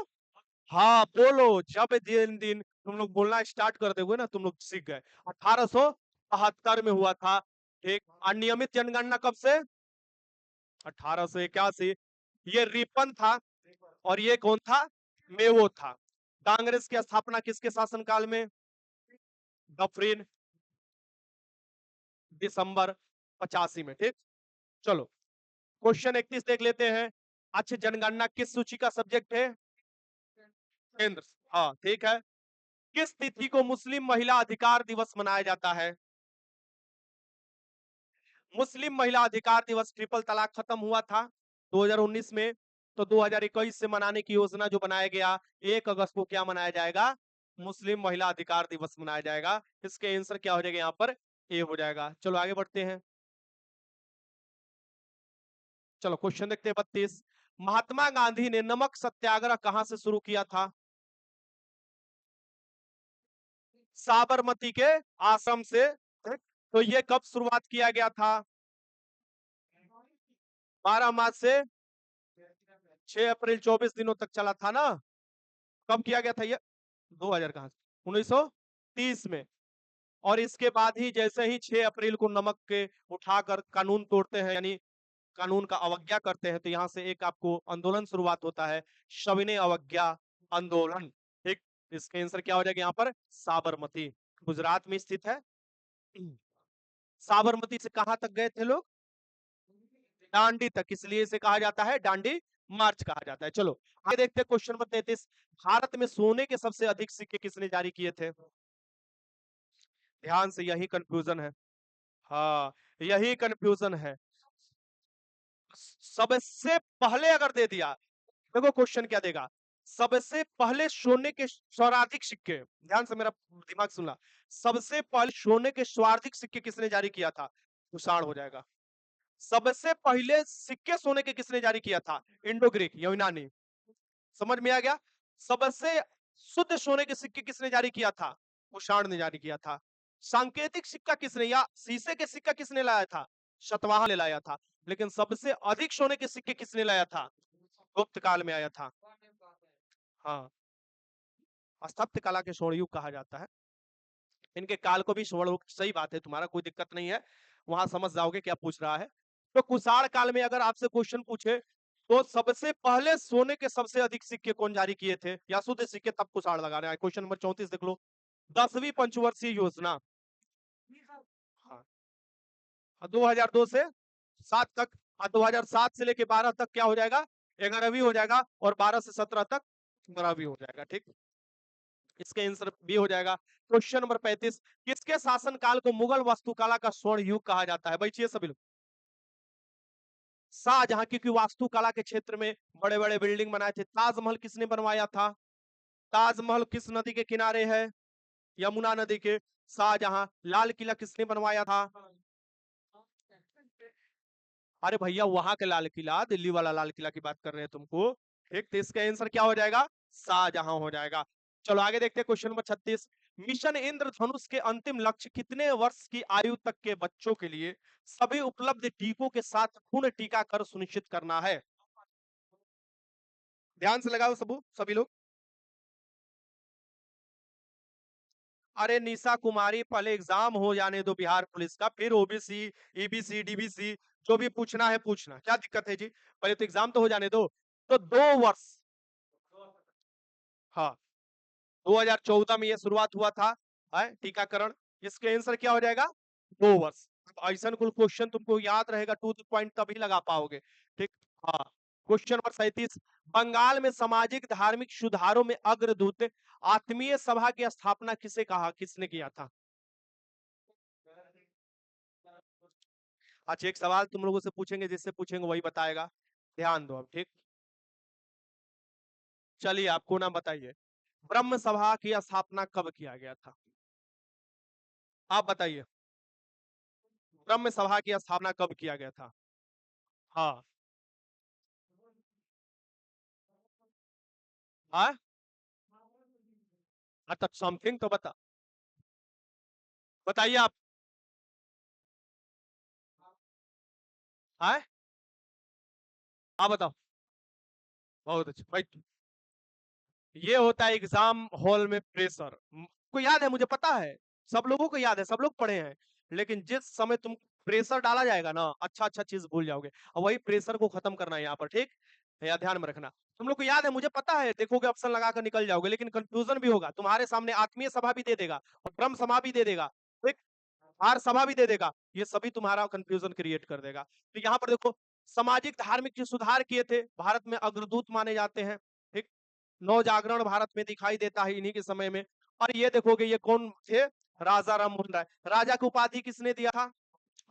हाँ बोलो। जब दिन दिन तुम लोग बोलना स्टार्ट कर दोगे ना, तुम लोग सीख गए। 1872 में हुआ था। एक अनियमित जनगणना कब से? 1881। ये रिपन था और ये कौन था? मेवो था। कांग्रेस की स्थापना किसके शासनकाल में? डफरिन, दिसंबर 85 में। ठीक। चलो क्वेश्चन 31 देख लेते हैं। अच्छा, जनगणना किस सूची का सब्जेक्ट है? केंद्र। हाँ ठीक है। किस तिथि को मुस्लिम महिला अधिकार दिवस मनाया जाता है? मुस्लिम महिला अधिकार दिवस ट्रिपल तलाक खत्म हुआ था 2019 में, तो 2021 से मनाने की योजना जो बनाया गया, 1 अगस्त को क्या मनाया जाएगा? मुस्लिम महिला अधिकार दिवस मनाया जाएगा। इसके आंसर क्या हो जाएगा यहाँ पर? ए हो जाएगा। चलो आगे बढ़ते हैं। चलो क्वेश्चन देखते हैं 32। महात्मा गांधी ने नमक सत्याग्रह कहां से शुरू किया था? साबरमती के आश्रम से। तो ये कब शुरुआत किया गया था? 12 मार्च से 6 अप्रैल, 24 दिनों तक चला था ना? कब किया गया था ये? 2000 कहां से? 1930 में। और इसके बाद ही जैसे ही 6 अप्रैल को नमक के उठाकर कानून तोड़ते हैं, यानी कानून का अवज्ञा करते हैं, तो यहाँ से एक आपको आंदोलन शुरुआत होता है, सविनय अवज्ञा आंदोलन। ठीक। इसका आंसर क्या हो जाएगा यहाँ पर? साबरमती। गुजरात में स्थित है। साबरमती से कहां तक गए थे लोग? डांडी तक, इसलिए इसे कहा जाता है डांडी मार्च कहा जाता है। चलो आगे देखते हैं क्वेश्चन नंबर 33। भारत में सोने के सबसे अधिक सिक्के किसने जारी किए थे? ध्यान से, यही कंफ्यूजन है। हाँ, यही कंफ्यूजन है। सबसे पहले अगर दे दिया, देखो क्वेश्चन क्या देगा। सबसे पहले सोने के सर्वाधिक सिक्के, ध्यान से मेरा दिमाग सुनना, सबसे पहले सोने के सर्वाधिक सिक्के किसने जारी किया था? तुषार हो जाएगा। सबसे पहले सिक्के सोने के किसने जारी किया था? इंडो ग्रीक, यूनानी। समझ में आ गया? सबसे शुद्ध सोने के सिक्के किसने जारी किया था? कुषाण ने जारी किया था। सांकेतिक सिक्का किसने, या शीशे के सिक्का किसने लाया था? शतवाहन ने लाया था। लेकिन सबसे अधिक सोने के सिक्के किसने लाया था? गुप्त काल में आया था। हाँ, स्थापत्य कला के स्वर्ण युग कहा जाता है। इनके काल को भी स्वर्ण युग, सही बात है, तुम्हारा कोई दिक्कत नहीं है, वहां समझ जाओगे क्या पूछ रहा है। तो कुषाण काल में अगर आपसे क्वेश्चन पूछे तो सबसे पहले सोने के सबसे अधिक सिक्के कौन जारी किए थे, या शुद्ध सिक्के, तब कुषाण लगा रहे हैं। क्वेश्चन नंबर 34 देख लो। 10वीं पंचवर्षीय योजना। हाँ, 2002 से 7 तक। 2007 से लेके 12 तक क्या हो जाएगा? 11वीं हो जाएगा। और 12 से 17 तक 12वीं हो जाएगा। ठीक। इसका आंसर बी हो जाएगा। Question number 35। किसके शासन काल को मुगल वास्तुकला का स्वर्ण युग कहा जाता है? बैठिए सभी लोग। शाहजहां, क्योंकि वास्तुकला के क्षेत्र में बड़े बड़े बिल्डिंग बनाए थे। ताजमहल किसने बनवाया था? ताजमहल किस नदी के किनारे है? यमुना नदी के। शाहजहां। लाल किला किसने बनवाया था? अरे भैया, वहां के लाल किला, दिल्ली वाला लाल किला की बात कर रहे हैं तुमको। ठीक, तो इसका आंसर क्या हो जाएगा? शाहजहां हो जाएगा। चलो आगे देखते हैं क्वेश्चन नंबर 36। मिशन इंद्रधनुष के अंतिम लक्ष्य कितने वर्ष की आयु तक के बच्चों के लिए सभी उपलब्ध टीकों के साथ पूर्ण टीकाकरण सुनिश्चित करना है? ध्यान से लगाओ सभी लोग। अरे निशा कुमारी, पहले एग्जाम हो जाने दो बिहार पुलिस का, फिर ओबीसी, ईबीसी, डीबीसी जो भी पूछना है पूछना, क्या दिक्कत है जी? पहले तो एग्जाम तो हो जाने दो। तो 2 वर्ष, हाँ, 2014 में ये शुरुआत हुआ था, है टीकाकरण। इसके आंसर क्या हो जाएगा? 2 वर्ष। ऐसा कोई क्वेश्चन तुमको याद रहेगा टू द पॉइंट तभी लगा पाओगे, ठीक। हाँ, क्वेश्चन नंबर 37, बंगाल में सामाजिक धार्मिक सुधारों में अग्रदूत आत्मीय सभा की स्थापना किसने किया था? अच्छा, एक सवाल तुम लोगों से पूछेंगे, जिससे पूछेंगे वही बताएगा, ध्यान दो अब, ठीक। चलिए, आपको नाम बताइए, ब्रह्म सभा की स्थापना कब किया गया था? आप बताइए, ब्रह्म सभा की स्थापना कब किया गया था? हाँ, हाँ, अच्छा, समथिंग तो बताइए आप। हाँ, आप बताओ। बहुत अच्छा भाई। ये होता है एग्जाम हॉल में प्रेशर, को याद है, मुझे पता है, सब लोगों को याद है, सब लोग पढ़े हैं। लेकिन जिस समय तुम प्रेशर डाला जाएगा ना, अच्छा अच्छा चीज भूल जाओगे, और वही प्रेशर को खत्म करना है यहाँ पर, ठीक या ध्यान में रखना। तुम लोग को याद है, मुझे पता है, देखोगे ऑप्शन लगाकर निकल जाओगे, लेकिन कंफ्यूजन भी होगा। तुम्हारे सामने आत्मीय सभा भी दे देगा और ब्रह्म सभा भी दे देगा, ठीक, आर सभा भी दे देगा, ये सभी तुम्हारा कंफ्यूजन क्रिएट कर देगा। तो यहाँ पर देखो, सामाजिक धार्मिक जो सुधार किए थे, भारत में अग्रदूत माने जाते हैं, ठीक। नव जागरण भारत में दिखाई देता है इन्हीं के समय में। और ये देखोगे, ये कौन थे? राजा राम मोहन राय। राजा की उपाधि किसने दिया था?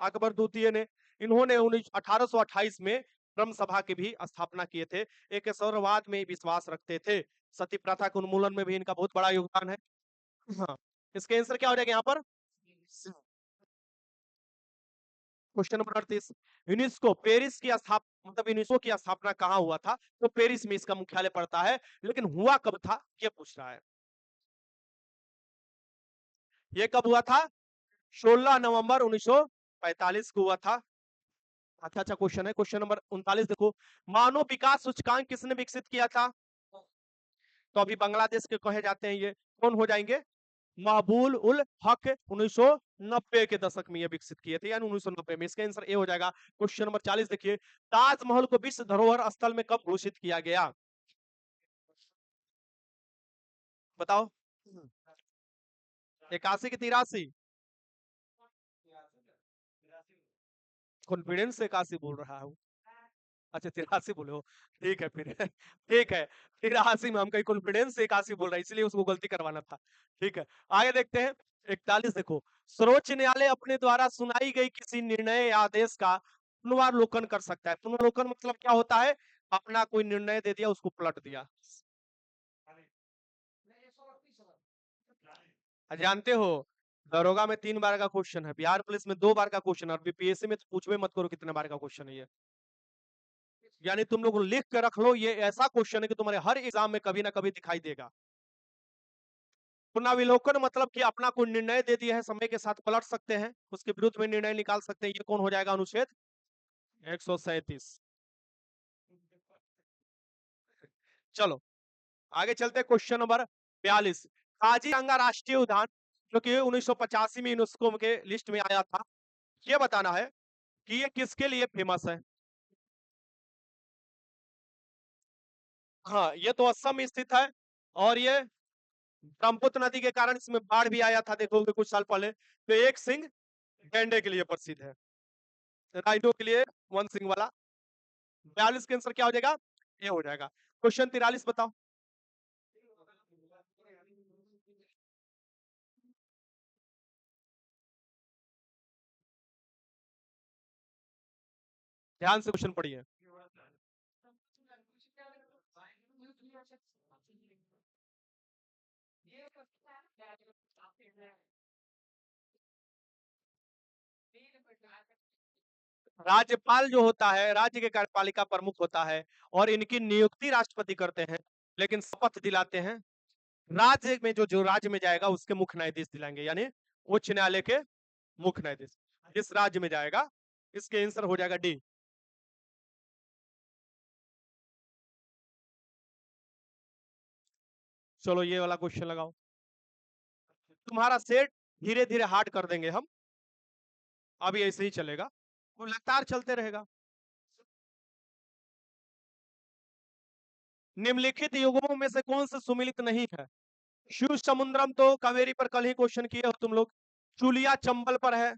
अकबर द्वितीय ने। इन्होंने 1828 में ब्रह्म सभा की भी स्थापना किए थे। एक ईश्वरवाद में विश्वास रखते थे, सती प्रथा के उन्मूलन में भी इनका बहुत बड़ा योगदान है। हाँ, इसके आंसर क्या हो जाएगा यहाँ पर? क्वेश्चन नंबर 38, यूनेस्को पेरिस की स्थापना, मतलब यूनेस्को की स्थापना कहाँ हुआ था? तो पेरिस में इसका मुख्यालय पड़ता है, लेकिन हुआ कब था ये पूछ रहा है। ये कब हुआ था? 16 नवंबर 1945 को हुआ था। अच्छा अच्छा क्वेश्चन है। क्वेश्चन नंबर 39 देखो, मानव विकास सूचकांक किसने विकसित किया था? तो अभी बांग्लादेश के कहे जाते हैं, ये कौन हो जाएंगे? महबूल उल हक 1990 के दशक में ये विकसित किए थे, यानी 1990 में। इसका आंसर ए हो जाएगा। क्वेश्चन नंबर 40 देखिए, ताजमहल को विश्व धरोहर स्थल में कब घोषित किया गया? बताओ। 81 की 83? कॉन्फिडेंस से 81 बोल रहा हूँ। अच्छा, 83 बोले हो, ठीक है फिर ठीक है, 83 में हम कहीं कॉन्फिडेंस से 81 बोल रहे हैं, इसलिए उसको गलती करवाना था। ठीक है, आगे देखते हैं। 41 देखो, सर्वोच्च न्यायालय अपने द्वारा सुनाई गई किसी निर्णय या आदेश का पुनरावलोकन कर सकता है। पुनरावलोकन मतलब क्या होता है? अपना कोई निर्णय दे दिया, उसको पलट दिया। जानते हो, दरोगा में 3 बार का क्वेश्चन है, बिहार पुलिस में 2 बार का क्वेश्चन है, और बीपीएससी में तो पूछवे मत करो कितने बार का क्वेश्चन है ये। यानी तुम लोग लिख के रख लो, ये ऐसा क्वेश्चन है कि तुम्हारे हर एग्जाम में कभी ना कभी दिखाई देगा। पुनर्विलोकन मतलब कि अपना कोई निर्णय दे दिया है, समय के साथ पलट सकते हैं, उसके विरुद्ध में निर्णय निकाल सकते हैं। ये कौन हो जाएगा? अनुच्छेद 137। चलो आगे चलते हैं। क्वेश्चन नंबर 42, काजीरंगा राष्ट्रीय उद्यान, जो कि 1985 में यूनेस्को के लिस्ट में आया था, ये बताना है कि ये किसके लिए फेमस है। हाँ, ये तो असम में स्थित है, और ये ब्रह्मपुत्र नदी के कारण इसमें बाढ़ भी आया था, देखोगे कुछ साल पहले। तो एक सिंह गैंडे के लिए प्रसिद्ध है, राइनो के लिए वन सिंह वाला। 42 के आंसर क्या हो जाएगा? ये हो जाएगा। क्वेश्चन 43 बताओ। ध्यान से क्वेश्चन पढ़िए। राज्यपाल जो होता है, राज्य के कार्यपालिका प्रमुख होता है, और इनकी नियुक्ति राष्ट्रपति करते हैं, लेकिन शपथ दिलाते हैं राज्य में, जो जो राज्य में जाएगा उसके मुख्य न्यायाधीश दिलाएंगे, यानी उच्च न्यायालय के मुख्य न्यायाधीश जिस राज्य में जाएगा। इसके आंसर हो जाएगा डी। चलो ये वाला क्वेश्चन लगाओ। तुम्हारा सेट धीरे धीरे हार्ड कर देंगे हम, अभी ऐसे ही चलेगा, वो लगातार चलते रहेगा। निम्नलिखित युगमों में से कौन से सुमिलित नहीं है? शिव समुद्रम तो कावेरी पर कल ही क्वेश्चन किए हो तुम लोग। चुलिया चंबल पर है।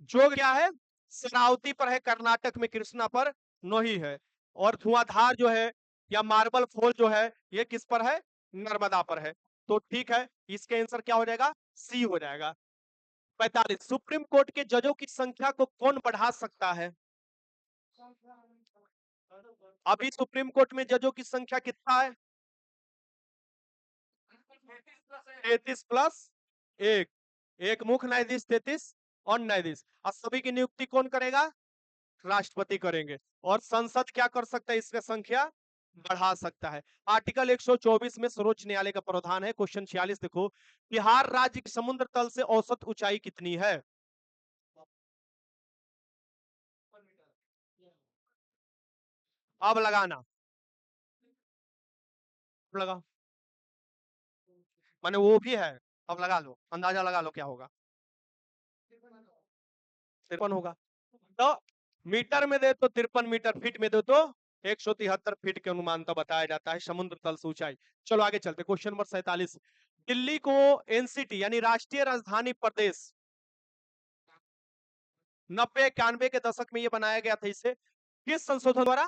जोग क्या है? शरावती पर है, कर्नाटक में कृष्णा पर नोही है। और धुआंधार जो है या मार्बल फॉल जो है ये किस पर है? नर्मदा पर है। तो ठीक है, इसके आंसर क्या हो जाएगा? सी हो जाएगा। 45, सुप्रीम कोर्ट के जजों की संख्या को कौन बढ़ा सकता है? अभी सुप्रीम कोर्ट में जजों की संख्या कितना है? 33+1। एक मुख्य न्यायाधीश 33 और न्यायाधीश, और सभी की नियुक्ति कौन करेगा? राष्ट्रपति करेंगे। और संसद क्या कर सकता है? इसका संख्या बढ़ा सकता है। आर्टिकल 124 में सर्वोच्च न्यायालय का प्रावधान है। क्वेश्चन 46 देखो, बिहार राज्य की समुद्र तल से औसत ऊंचाई कितनी है? अब लगाना, लगा, माने वो भी है। अब लगा लो, अंदाजा लगा लो क्या होगा। 53 होगा। तो मीटर में दे तो 53 मीटर, फीट में दे तो 173 फीट के अनुमान तो बताया जाता है समुद्र तल से ऊंचाई। चलो आगे चलते, क्वेश्चन नंबर 47, दिल्ली को एनसीटी यानी राष्ट्रीय राजधानी प्रदेश 90-91 के दशक में ये बनाया गया था, इसे किस संशोधन द्वारा?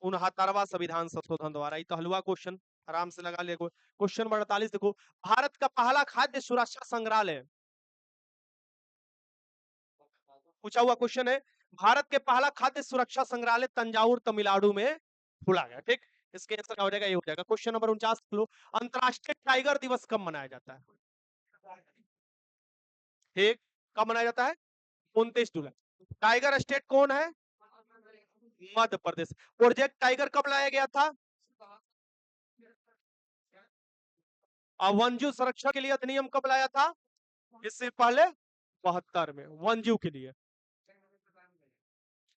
69वां संविधान संशोधन द्वारा। ये तो हलवा क्वेश्चन, आराम से लगा ले। क्वेश्चन नंबर 48 देखो, भारत का पहला खाद्य सुरक्षा संग्रहालय, पूछा हुआ क्वेश्चन है, भारत के पहला खाद्य सुरक्षा संग्रहालय तंजावुर तमिलनाडु में खोला गया। ठीक, इसके आंसर क्या हो जाएगा? ये हो जाएगा। क्वेश्चन नंबर 49 लो, अंतरराष्ट्रीय टाइगर दिवस कब मनाया जाता है? ठीक, कब मनाया जाता है? 29 जुलाई। टाइगर स्टेट कौन है? मध्य प्रदेश। प्रोजेक्ट टाइगर कब लाया गया था? वन्यजीव संरक्षण के लिए अधिनियम कब लाया था? इससे पहले 72 में, वन्यजीव के लिए।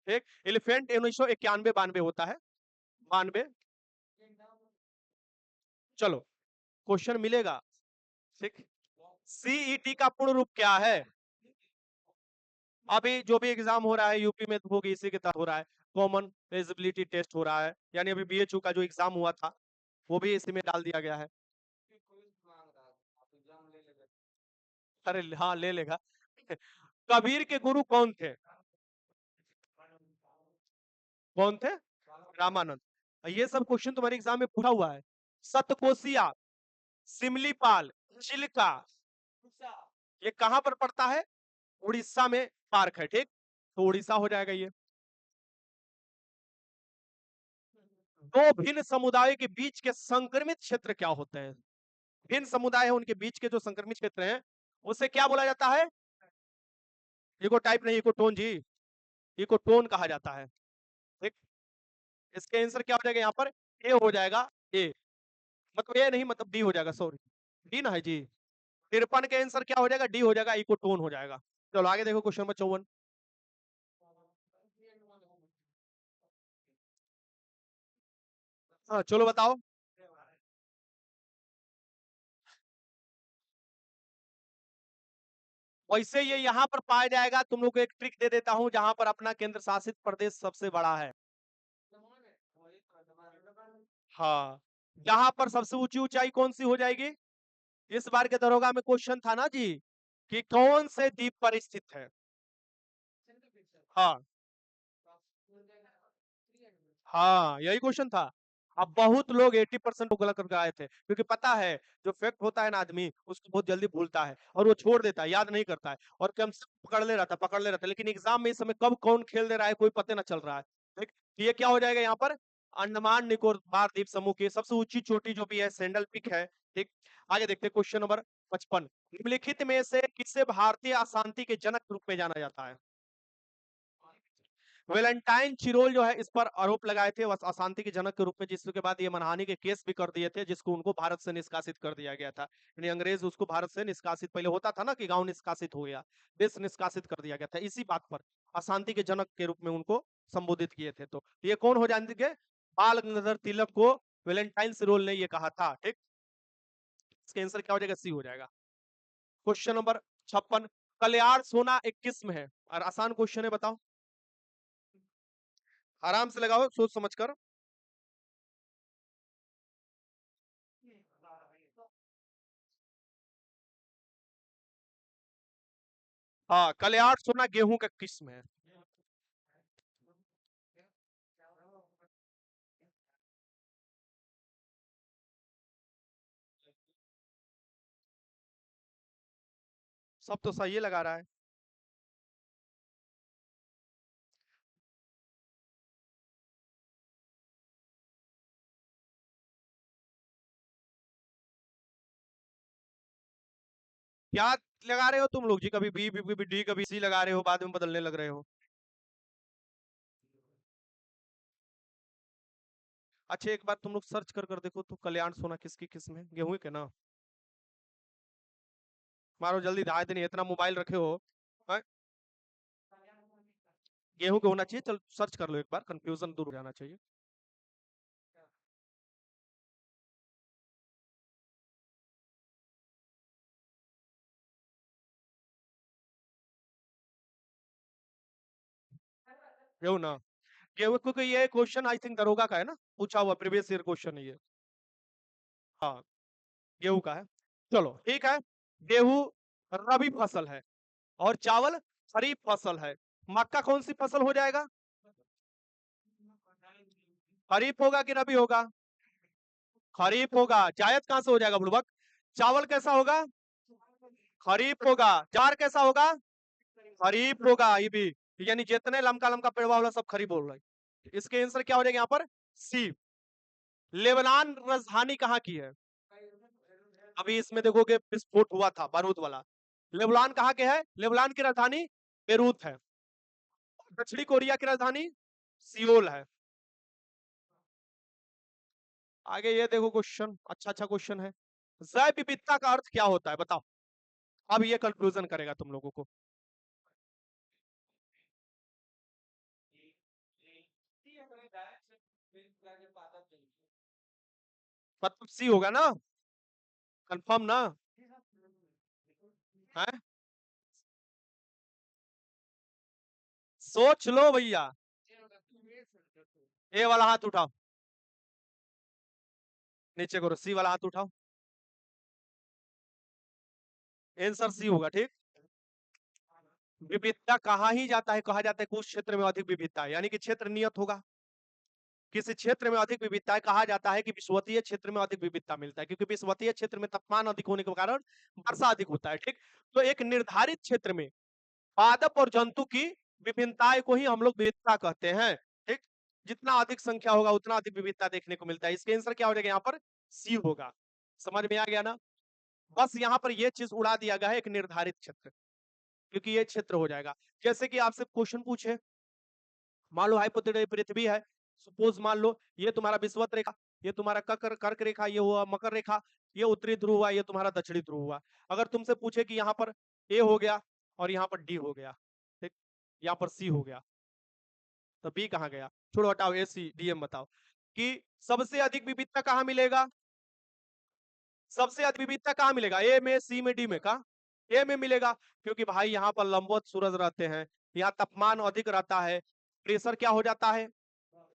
ठीक, एलिफेंट 1991-92 होता है, 92। चलो, क्वेश्चन मिलेगा। ठीक, सीईटी का पूर्ण रूप क्या है? अभी जो भी एग्जाम हो रहा है यूपी में, तो होगी इसी के तहत हो रहा है। कॉमन एलिजिबिलिटी टेस्ट हो रहा है, यानी अभी बीएचयू का जो एग्जाम हुआ था वो भी इसी में डाल दिया गया है। अरे हाँ, ले लेगा। कबीर के गुरु कौन थे? कौन थे? रामानंद। ये सब क्वेश्चन तुम्हारे एग्जाम में पूछा हुआ है। सतकोशिया, सिमलीपाल, चिल्का, ये कहां पर पड़ता है? उड़ीसा में पार्क है। ठीक, तो उड़ीसा हो जाएगा ये। दो भिन्न समुदाय के बीच के संक्रमित क्षेत्र क्या होते हैं? भिन्न समुदाय है उनके बीच के जो संक्रमित क्षेत्र हैं उसे क्या बोला जाता है? इको टाइप नहीं, इको टोन जी, इको टोन कहा जाता है। ठीक, इसके आंसर क्या हो जाएगा यहाँ पर? ए हो जाएगा। ए मतलब ए नहीं, मतलब डी हो जाएगा, सॉरी, डी ना है जी। 53 के आंसर क्या हो जाएगा? डी हो जाएगा, इको टोन हो जाएगा। चलो आगे देखो, क्वेश्चन नंबर 54। हाँ चलो बताओ। वैसे ये यहाँ पर पाया जाएगा, तुम लोग को एक ट्रिक दे देता हूँ, जहां पर अपना केंद्र शासित प्रदेश सबसे बड़ा है। हाँ, जहां पर सबसे ऊंची ऊंचाई कौन सी हो जाएगी? इस बार के दरोगा में क्वेश्चन था ना जी, कि कौन से द्वीप पर स्थित है? हाँ हाँ, यही क्वेश्चन था। अब बहुत लोग 80% को गलत करके आए थे, क्योंकि पता है जो फैक्ट होता है ना, आदमी उसको बहुत जल्दी भूलता है और वो छोड़ देता है, याद नहीं करता है, और कम से पकड़ ले रहता है, लेकिन एग्जाम में इस समय कब कौन खेल दे रहा है कोई पता ना चल रहा है। ठीक, तो ये क्या हो जाएगा यहाँ पर? अंडमान निकोबार द्वीप समूह की सबसे ऊंची चोटी जो भी है सैंडल पिक है। ठीक, आगे देखते हैं, क्वेश्चन नंबर 55, निम्नलिखित में से किसे भारतीय अशांति के जनक रूप में जाना जाता है? वेलेंटाइन चिरोल जो है इस पर आरोप लगाए थे अशांति के जनक के रूप में, जिसके बाद ये मानहानि के केस भी कर दिए थे, जिसको उनको भारत से निष्कासित कर दिया गया था। यानी अंग्रेज उसको भारत से निष्कासित, पहले होता था ना कि गांव निष्कासित हो गया, देश निष्कासित कर दिया गया था, इसी बात पर अशांति के जनक के रूप में उनको संबोधित किए थे। तो ये कौन हो जाएंगे? बाल गंगाधर तिलक को वेलेंटाइन चिरोल ने ये कहा था। ठीक, इसका आंसर क्या हो जाएगा? सी हो जाएगा। क्वेश्चन नंबर 56, कल्याण सोना एक किस्म है, और आसान क्वेश्चन है, बताओ, आराम से लगाओ सोच समझ कर। हाँ, कल्याण सोना गेहूं का किस्म है। सब तो सही लगा रहा है। क्या लगा रहे हो तुम लोग जी? कभी बी, कभी डी, कभी सी लगा रहे हो, बाद में बदलने लग रहे हो। अच्छा, एक बार तुम लोग सर्च कर कर देखो तो कल्याण सोना किसकी किस्म है? गेहूं के ना? मारो जल्दी, दायत नहीं, इतना मोबाइल रखे हो। हैं? गेहूं के होना चाहिए। चल सर्च कर लो एक बार, कंफ्यूजन दूर हो जाना चाहिए। गेहूं ना? गेहूं, क्योंकि ये क्वेश्चन आई थिंक दरोगा का है ना, पूछा हुआ प्रीवियस ईयर क्वेश्चन है ये। हाँ, गेहूं का है। चलो ठीक है। गेहूं रबी फसल है और चावल खरीफ फसल है। मक्का कौन सी फसल हो जाएगा? खरीफ होगा कि रबी होगा? खरीफ होगा। जायद कहां से हो जाएगा बुड़बक? चावल कैसा होगा? खरीफ होगा। जार कैसा होगा? खरीफ होगा ये भी। यानी जितने लमका लमका पेड़वा वाला सब खरीफ बोल रहा है। इसके आंसर क्या हो जाएगा यहाँ पर? सी। लेबनान राजधानी कहाँ की है? अभी इसमें देखोगे विस्फोट हुआ था बारूद वाला। लेबनान कहाँ के है? लेबनान की राजधानी बेरूत है। दक्षिणी कोरिया की राजधानी सियोल है। आगे ये देखो क्वेश्चन, अच्छा अच्छा क्वेश्चन है। जैव विविधता का अर्थ क्या होता है, बताओ। अब ये कंक्लूजन करेगा तुम लोगों को। मतलब सी होगा ना? कंफर्म ना? है? सोच लो भैया। ए वाला हाथ उठाओ, नीचे करो, सी वाला हाथ उठाओ। आंसर सी होगा, ठीक। विविधता कहा ही जाता है, कहा जाता है कि उस क्षेत्र में अधिक विविधता है, यानी कि क्षेत्र नियत होगा। किसी क्षेत्र में अधिक विविधता है, कहा जाता है कि विषुवतीय क्षेत्र में अधिक विविधता मिलता है, क्योंकि विषुवतीय क्षेत्र में तापमान अधिक होने के कारण वर्षा अधिक होता है, ठीक। तो एक निर्धारित क्षेत्र में पादप और जंतु की विभिन्नताएं को ही हम लोग विविधता कहते हैं, ठीक। जितना अधिक संख्या होगा उतना अधिक विविधता देखने को मिलता है। इसके आंसर क्या हो जाएगा यहाँ पर? सी होगा। समझ में आ गया ना? बस यहाँ पर यह चीज उड़ा दिया गया है, एक निर्धारित क्षेत्र, क्योंकि ये क्षेत्र हो जाएगा। जैसे कि आपसे क्वेश्चन पूछे, मान लो हाइपोथेटिकल पृथ्वी है, सपोज मान लो ये तुम्हारा विषुवत रेखा, ये तुम्हारा कर्क रेखा, ये हुआ मकर रेखा, ये उत्तरी ध्रुव हुआ, ये तुम्हारा दक्षिणी ध्रुव हुआ। अगर तुमसे पूछे कि यहाँ पर ए हो गया और यहाँ पर डी हो गया, ठीक, यहाँ पर सी हो गया, तो बी कहाँ गया? छोड़ो हटाओ, ए सी डी एम बताओ कि सबसे अधिक विविधता कहाँ मिलेगा? सबसे अधिक विविधता कहाँ मिलेगा? ए में, सी में, डी में? कहा ए में मिलेगा, क्योंकि भाई यहाँ पर लंबवत सूरज रहते हैं, यहाँ तापमान अधिक रहता है, प्रेशर क्या हो जाता है?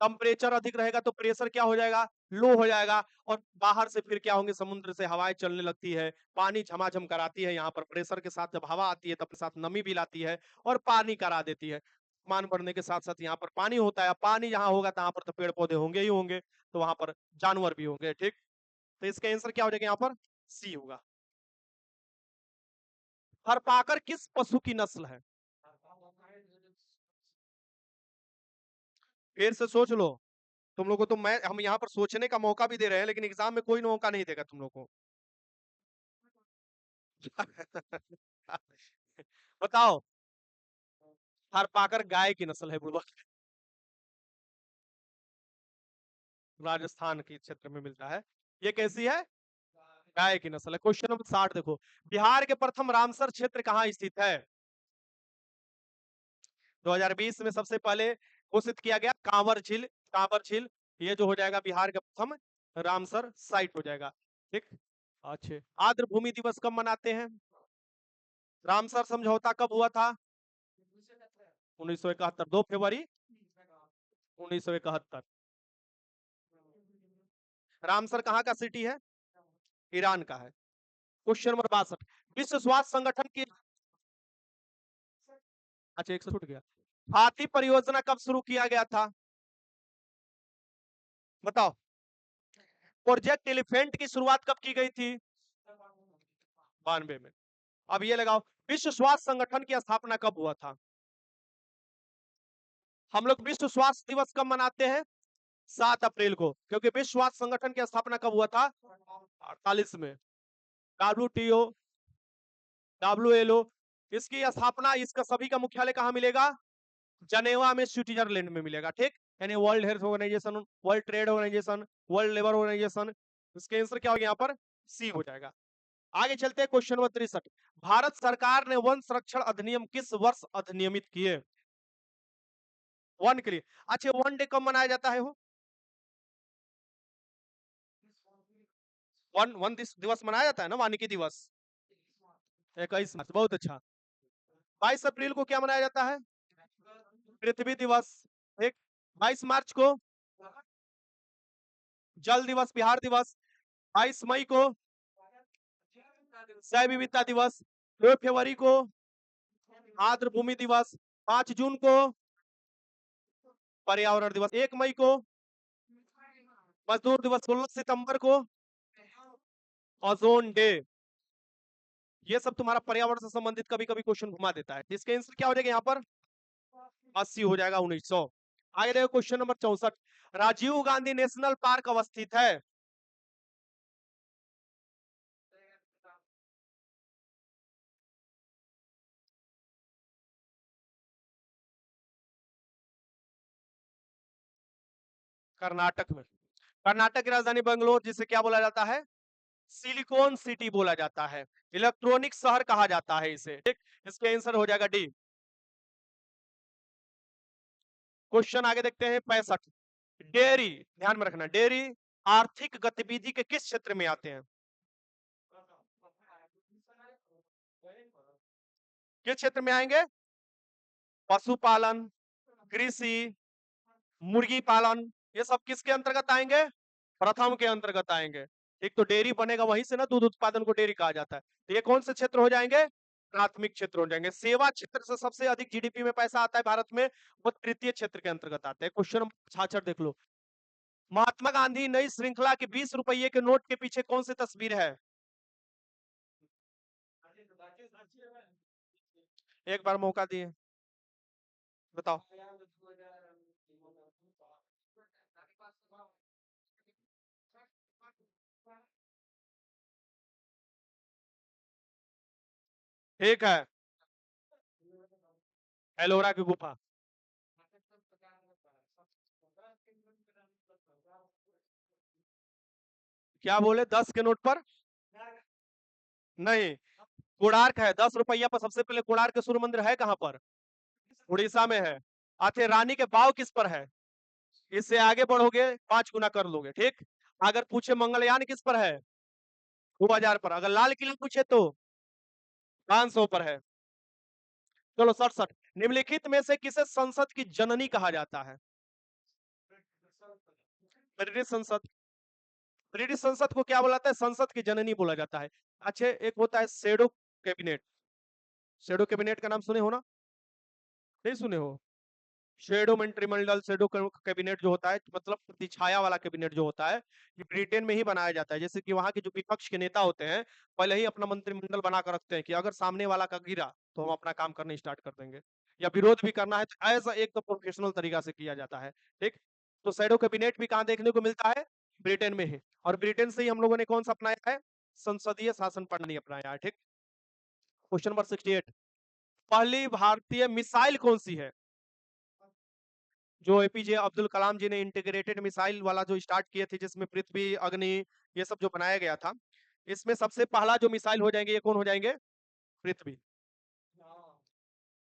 टेम्परेचर अधिक रहेगा तो प्रेशर क्या हो जाएगा? लो हो जाएगा। और बाहर से फिर क्या होंगे? समुद्र से हवाएं चलने लगती है, पानी झमाझम कराती है, यहाँ पर प्रेशर के साथ जब हवा आती है तब साथ नमी भी लाती है और पानी करा देती है। मान बढ़ने के साथ साथ यहाँ पर पानी होता है, पानी जहाँ होगा तहाँ पर तो पेड़ पौधे होंगे ही होंगे, तो वहां पर जानवर भी होंगे, ठीक। तो इसका आंसर क्या हो जाएगा यहाँ पर? सी होगा। थरपाकर किस पशु की नस्ल है? फिर से सोच लो। तुम लोगों को तो मैं, हम यहाँ पर सोचने का मौका भी दे रहे हैं, लेकिन एग्जाम में कोई मौका नहीं देगा तुम लोगों को। बताओ। थरपाकर गाय की नस्ल है बुड़बक। राजस्थान के क्षेत्र में मिलता है। ये कैसी है? गाय की नस्ल है। क्वेश्चन नंबर 60 देखो, बिहार के प्रथम रामसर क्षेत्र कहाँ स्थित है? 2020 में सबसे पहले घोषित किया गया कांवर झील। कांवर झील ये जो हो जाएगा बिहार का प्रथम रामसर साइट हो जाएगा, ठीक। अच्छे। आर्द्र भूमि दिवस कब मनाते हैं? रामसर समझौता कब हुआ था? 1971, 2 फरवरी 1971। रामसर कहाँ का सिटी है? ईरान का है। क्वेश्चन नंबर 62, विश्व स्वास्थ्य संगठन की, अच्छा 100 छूट गया। हाथी परियोजना कब शुरू किया गया था? बताओ। प्रोजेक्ट एलिफेंट की शुरुआत कब की गई थी? 92 में। अब ये लगाओ, विश्व स्वास्थ्य संगठन की स्थापना कब हुआ था? हम लोग विश्व स्वास्थ्य दिवस कब मनाते हैं? 7 अप्रैल को, क्योंकि विश्व स्वास्थ्य संगठन की स्थापना कब हुआ था? 48 में। WTO, WLO, इसकी स्थापना, इसका सभी का मुख्यालय कहां मिलेगा? जनेवा में, स्विट्जरलैंड में मिलेगा। ठीक, यानी World Health Organization, World Trade Organization, World Labour Organization. इसके आंसर क्या हो गया यहाँ पर? सी हो जाएगा। आगे चलते हैं, क्वेश्चन नंबर 63, भारत सरकार ने वन संरक्षण अधिनियम किस वर्ष अधिनियमित किए? वन के लिए। अच्छा, वन डे कब मनाया जाता है? वो वन वन दिवस मनाया जाता है ना, वानिकी दिवस, 21 मार्च। बहुत अच्छा। 22 अप्रैल को क्या मनाया जाता है? पृथ्वी दिवस। एक, 22 मार्च को जल दिवस, बिहार दिवस। 22 मई को जैव विविधता दिवस। 2 फरवरी को आर्द्र भूमि दिवस। 5 जून को पर्यावरण दिवस। 1 मई को मजदूर दिवस। 16 सितंबर को ओजोन डे। ये सब तुम्हारा पर्यावरण से संबंधित कभी कभी क्वेश्चन घुमा देता है। इसके आंसर क्या हो जाएगा यहाँ पर? 80 हो जाएगा, 1900। आगे देखो, question number 64, Rajiv Gandhi National Park अवस्थित है? कर्नाटक में। कर्नाटक की राजधानी बेंगलोर, जिसे क्या बोला जाता है? सिलिकॉन सिटी बोला जाता है। इलेक्ट्रॉनिक शहर कहा जाता है इसे। ठीक, इसके आंसर हो जाएगा डी। क्वेश्चन आगे देखते हैं, 65, डेयरी, ध्यान में रखना, डेयरी आर्थिक गतिविधि के किस क्षेत्र में आते हैं? किस क्षेत्र में आएंगे? पशुपालन, कृषि, मुर्गी पालन, ये सब किसके अंतर्गत आएंगे? प्रथम के अंतर्गत आएंगे। एक तो डेयरी बनेगा, वहीं से ना दूध उत्पादन को डेयरी कहा जाता है। तो ये कौन से क्षेत्र हो जाएंगे? प्राथमिक क्षेत्र हो जाएंगे। सेवा क्षेत्र से सबसे अधिक जीडीपी में पैसा आता है भारत में, वो तृतीय क्षेत्र के अंतर्गत आते हैं। क्वेश्चन नंबर 66 देख लो, महात्मा गांधी नई श्रृंखला के 20 रुपये के नोट के पीछे कौन सी तस्वीर है? एक बार मौका दिए, बताओ। एक है एलोरा की गुफा। क्या बोले, 10 के नोट पर? नहीं, कोणार्क है। 10 रुपया पर सबसे पहले कोणार्क के सूर्य मंदिर है कहां पर? उड़ीसा में है। अच्छा, रानी के बाव किस पर है? इससे आगे बढ़ोगे 5 गुना कर लोगे। ठीक, अगर पूछे मंगलयान किस पर है? 2000 पर। अगर लाल किला पूछे तो 500 पर है। चलो 67, निम्नलिखित में से किसे संसद की जननी कहा जाता है? ब्रिटिश संसद। ब्रिटिश संसद को क्या बोलाता है? संसद की जननी बोला जाता है। अच्छा, एक होता है शेडो कैबिनेट। शेडो कैबिनेट का नाम सुने हो ना? नहीं सुने हो? शेडो मंत्रिमंडल, शेडो कैबिनेट जो होता है, मतलब प्रतिछाया वाला कैबिनेट जो होता है, ये ब्रिटेन में ही बनाया जाता है। जैसे कि वहां के जो विपक्ष के नेता होते हैं, पहले ही अपना मंत्रिमंडल बना कर रखते हैं कि अगर सामने वाला का गिरा तो हम अपना काम करना स्टार्ट कर देंगे, या विरोध भी करना है तो ऐसा एक तो प्रोफेशनल तरीका से किया जाता है। ठीक, तो शेडो कैबिनेट भी कहाँ देखने को मिलता है? ब्रिटेन में ही। और ब्रिटेन से ही हम लोगों ने कौन सा अपनाया है? संसदीय शासन प्रणाली अपनाया है। ठीक, क्वेश्चन नंबर 68, पहली भारतीय मिसाइल कौन सी है? जो एपीजे अब्दुल कलाम जी ने इंटीग्रेटेड मिसाइल वाला जो स्टार्ट किए थे, जिसमें पृथ्वी, अग्नि, ये सब जो बनाया गया था, इसमें सबसे पहला जो मिसाइल हो जाएंगे, ये कौन हो जाएंगे? पृथ्वी।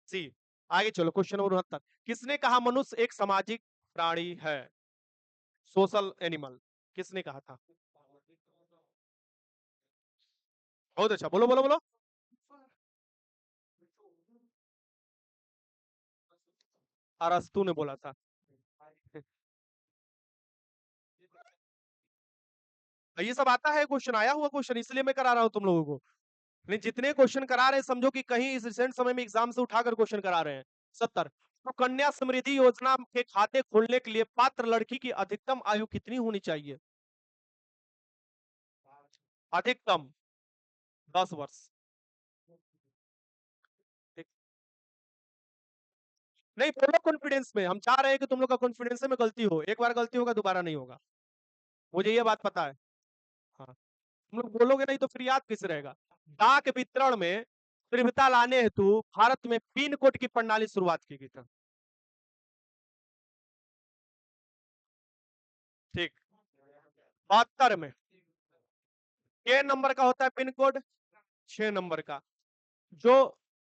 सी। आगे चलो, क्वेश्चन नंबर 69, किसने कहा मनुष्य एक सामाजिक प्राणी है? सोशल एनिमल, किसने कहा था? बहुत अच्छा, बोलो बोलो बोलो। अरस्तु ने बोला था। ये सब आता है, क्वेश्चन आया हुआ क्वेश्चन, इसलिए मैं करा रहा हूँ तुम लोगों को। नहीं, जितने क्वेश्चन करा रहे हैं समझो कि कहीं इस रिसेंट समय में एग्जाम से उठाकर क्वेश्चन करा रहे हैं। 70। तो कन्या समृद्धि योजना के खाते खोलने के लिए पात्र लड़की की अधिकतम आयु कितनी होनी चाहिए? अधिकतम 10 वर्ष। ठीक। नहीं, बोलो कॉन्फिडेंस में, हम चाह रहे हैं कि तुम लोग का कॉन्फिडेंस में गलती हो, एक बार गलती होगा दोबारा नहीं होगा, मुझे ये बात पता है। हाँ, तुम लोग बोलोगे नहीं तो फिर याद किस रहेगा। डाक वितरण में तीव्रता लाने हेतु भारत में पिन कोड की प्रणाली शुरुआत की गई थी। ठीक। 72 में। के नंबर का होता है पिन कोड? 6 नंबर का। जो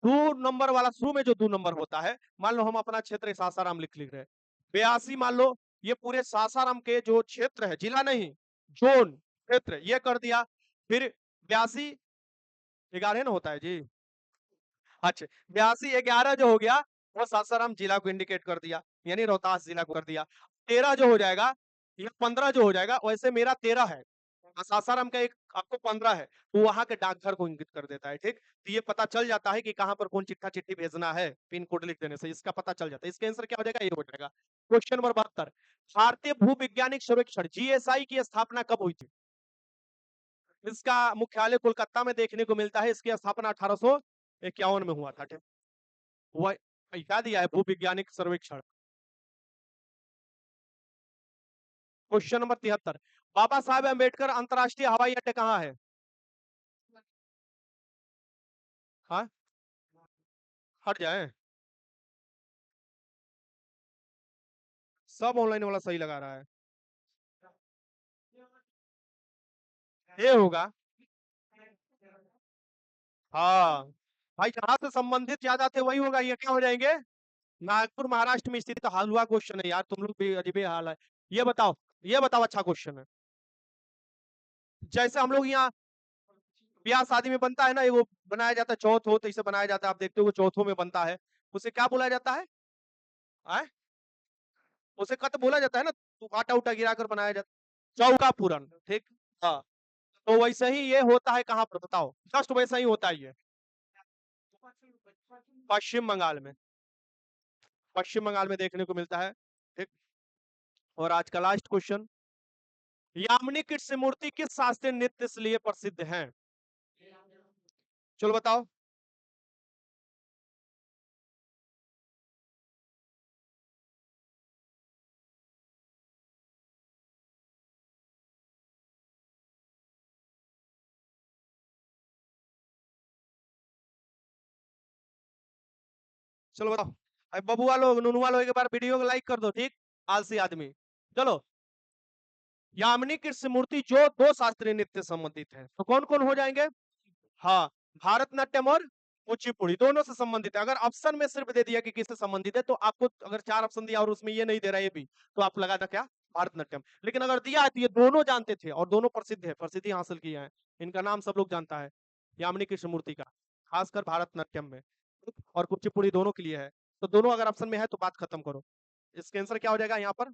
2 नंबर वाला शुरू में जो 2 नंबर होता है, मान लो हम अपना क्षेत्र सासाराम लिख रहे हैं, 82 मान लो, ये पूरे सासाराम के जो क्षेत्र है, जिला नहीं, जोन, क्षेत्र, ये कर दिया। फिर 82 11 ना होता है जी। अच्छा, 82 11 जो हो गया, वो सासाराम जिला को इंडिकेट कर दिया, यानी रोहतास जिला को कर दिया। 13 जो हो जाएगा, ये 15 जो हो जाएगा, वैसे मेरा 13 है, सासाराम का एक आपको 15 है, तो वहां के डाकघर को इंगित कर देता है। ठीक, तो ये पता चल जाता है कि कहां पर कौन चिट्ठा चिट्ठी भेजना है, पिन कोड लिख देने से इसका पता चल जाता है। इसका आंसर क्या हो जाएगा? ये हो जाएगा। क्वेश्चन नंबर 72, भारतीय भूविज्ञानिक सर्वेक्षण जीएसआई की स्थापना कब हुई थी? इसका मुख्यालय कोलकाता में देखने को मिलता है, इसकी स्थापना 1851 में हुआ था। ठीक, वह क्या दिया है, भूविज्ञानिक सर्वेक्षण। क्वेश्चन नंबर 73, बाबा साहेब अम्बेडकर अंतरराष्ट्रीय हवाई अड्डा कहाँ है? हाँ, हट जाए, सब ऑनलाइन वाला सही लगा रहा है। ये होगा। हाँ भाई, जहां से संबंधित ज्यादा थे वही होगा। ये क्या हो जाएंगे? नागपुर महाराष्ट्र में स्थित हलवा क्वेश्चन है यार, तुम लोग भी अजीबे हाल है। ये बताओ, ये बताओ, अच्छा क्वेश्चन है। जैसे हम लोग यहाँ ब्याह शादी में बनता है ना, ये वो बनाया जाता है, चौथ हो तो इसे बनाया जाता है, आप देखते हो चौथों में बनता है, उसे क्या बोला जाता है? आए? उसे कत बोला जाता है ना, तो आटा उटा गिरा कर बनाया जाता है, चौका पूरन। ठीक। हाँ, तो वैसे ही ये होता है कहाँ पर बताओ, जस्ट वैसा ही होता है ये, पश्चिम बंगाल में। पश्चिम बंगाल में देखने को मिलता है। ठीक। और आज का लास्ट क्वेश्चन, यामिनी कृष्ण मूर्ति किस शास्त्रीय नृत्य के लिए प्रसिद्ध है? चलो बताओ। चलो बताओ। अरे बबुआ लोग, नुनुआ लोग, एक बार वीडियो को लाइक कर दो। ठीक, आलसी आदमी। चलो, यामिनी कृष्ण मूर्ति जो दो शास्त्रीय नृत्य संबंधित है, तो कौन कौन हो जाएंगे? हाँ, भारतनाट्यम और कुचिपुड़ी दोनों से संबंधित है। अगर ऑप्शन में सिर्फ दे दिया कि किससे संबंधित है, तो आपको अगर 4 ऑप्शन दिया और उसमें ये नहीं दे रहा है ये भी, तो आप लगा था क्या? भारतनाट्यम। लेकिन अगर दिया है तो ये दोनों जानते थे और दोनों प्रसिद्ध है, प्रसिद्धि हासिल किया है, इनका नाम सब लोग जानता है, यामिनी कृष्ण मूर्ति का, खासकर भारतनाट्यम में। और कुचिपुड़ी दोनों के लिए है, तो दोनों अगर ऑप्शन में है तो बात खत्म करो। इसका आंसर क्या हो जाएगा यहाँ पर?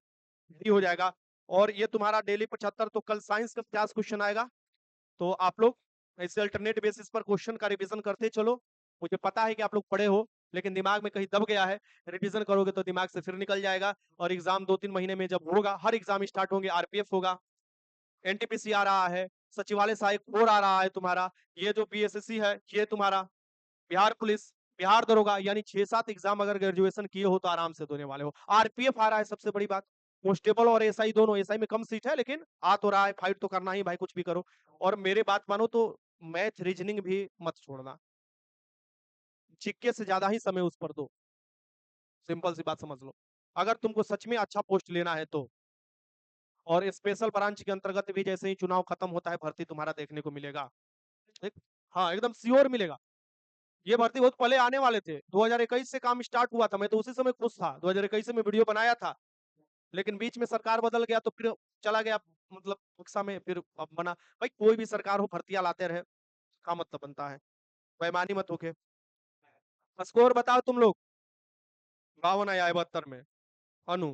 डी हो जाएगा। और ये तुम्हारा डेली 75, तो कल साइंस का 50 क्वेश्चन आएगा। तो आप लोग ऐसे अल्टरनेट बेसिस पर क्वेश्चन का रिवीजन करते चलो। मुझे पता है कि आप लोग पढ़े हो, लेकिन दिमाग में कहीं दब गया है, रिवीजन करोगे तो दिमाग से फिर निकल जाएगा। और एग्जाम 2-3 महीने में जब होगा, हर एग्जाम स्टार्ट होंगे, आरपीएफ होगा, एनटीपीसी आ रहा है, सचिवालय सहायक 4 आ रहा है तुम्हारा, ये जो बीएसएससी है ये तुम्हारा, बिहार पुलिस, बिहार दरोगा, यानी 6-7 एग्जाम अगर ग्रेजुएशन किए हो तो आराम से देने वाले हो। आरपीएफ आ रहा है, सबसे बड़ी बात, कांस्टेबल और एसआई दोनों, एसआई में कम सीट है लेकिन आ तो रहा है, फाइट तो करना ही भाई, कुछ भी करो। और मेरे बात मानो तो मैथ रीजनिंग भी मत छोड़ना, जीके से ज्यादा ही समय उस पर दो, सिंपल सी बात समझ लो, अगर तुमको सच में अच्छा पोस्ट लेना है तो। और स्पेशल ब्रांच के अंतर्गत भी जैसे ही चुनाव खत्म होता है, भर्ती तुम्हारा देखने को मिलेगा। ठीक? हाँ, एकदम श्योर मिलेगा। ये भर्ती बहुत पहले आने वाले थे, 2021 से काम स्टार्ट हुआ था, मैं तो उसी समय खुश था, 2021 में वीडियो बनाया था, लेकिन बीच में सरकार बदल गया तो फिर चला गया, मतलब कक्षा में, फिर अब बना। भाई कोई भी सरकार हो, भर्तियां लाते रहे, क्या मतलब बनता है? बेईमानी मत होके। स्कोर बताओ तुम लोग। 52 या 72 में? अनु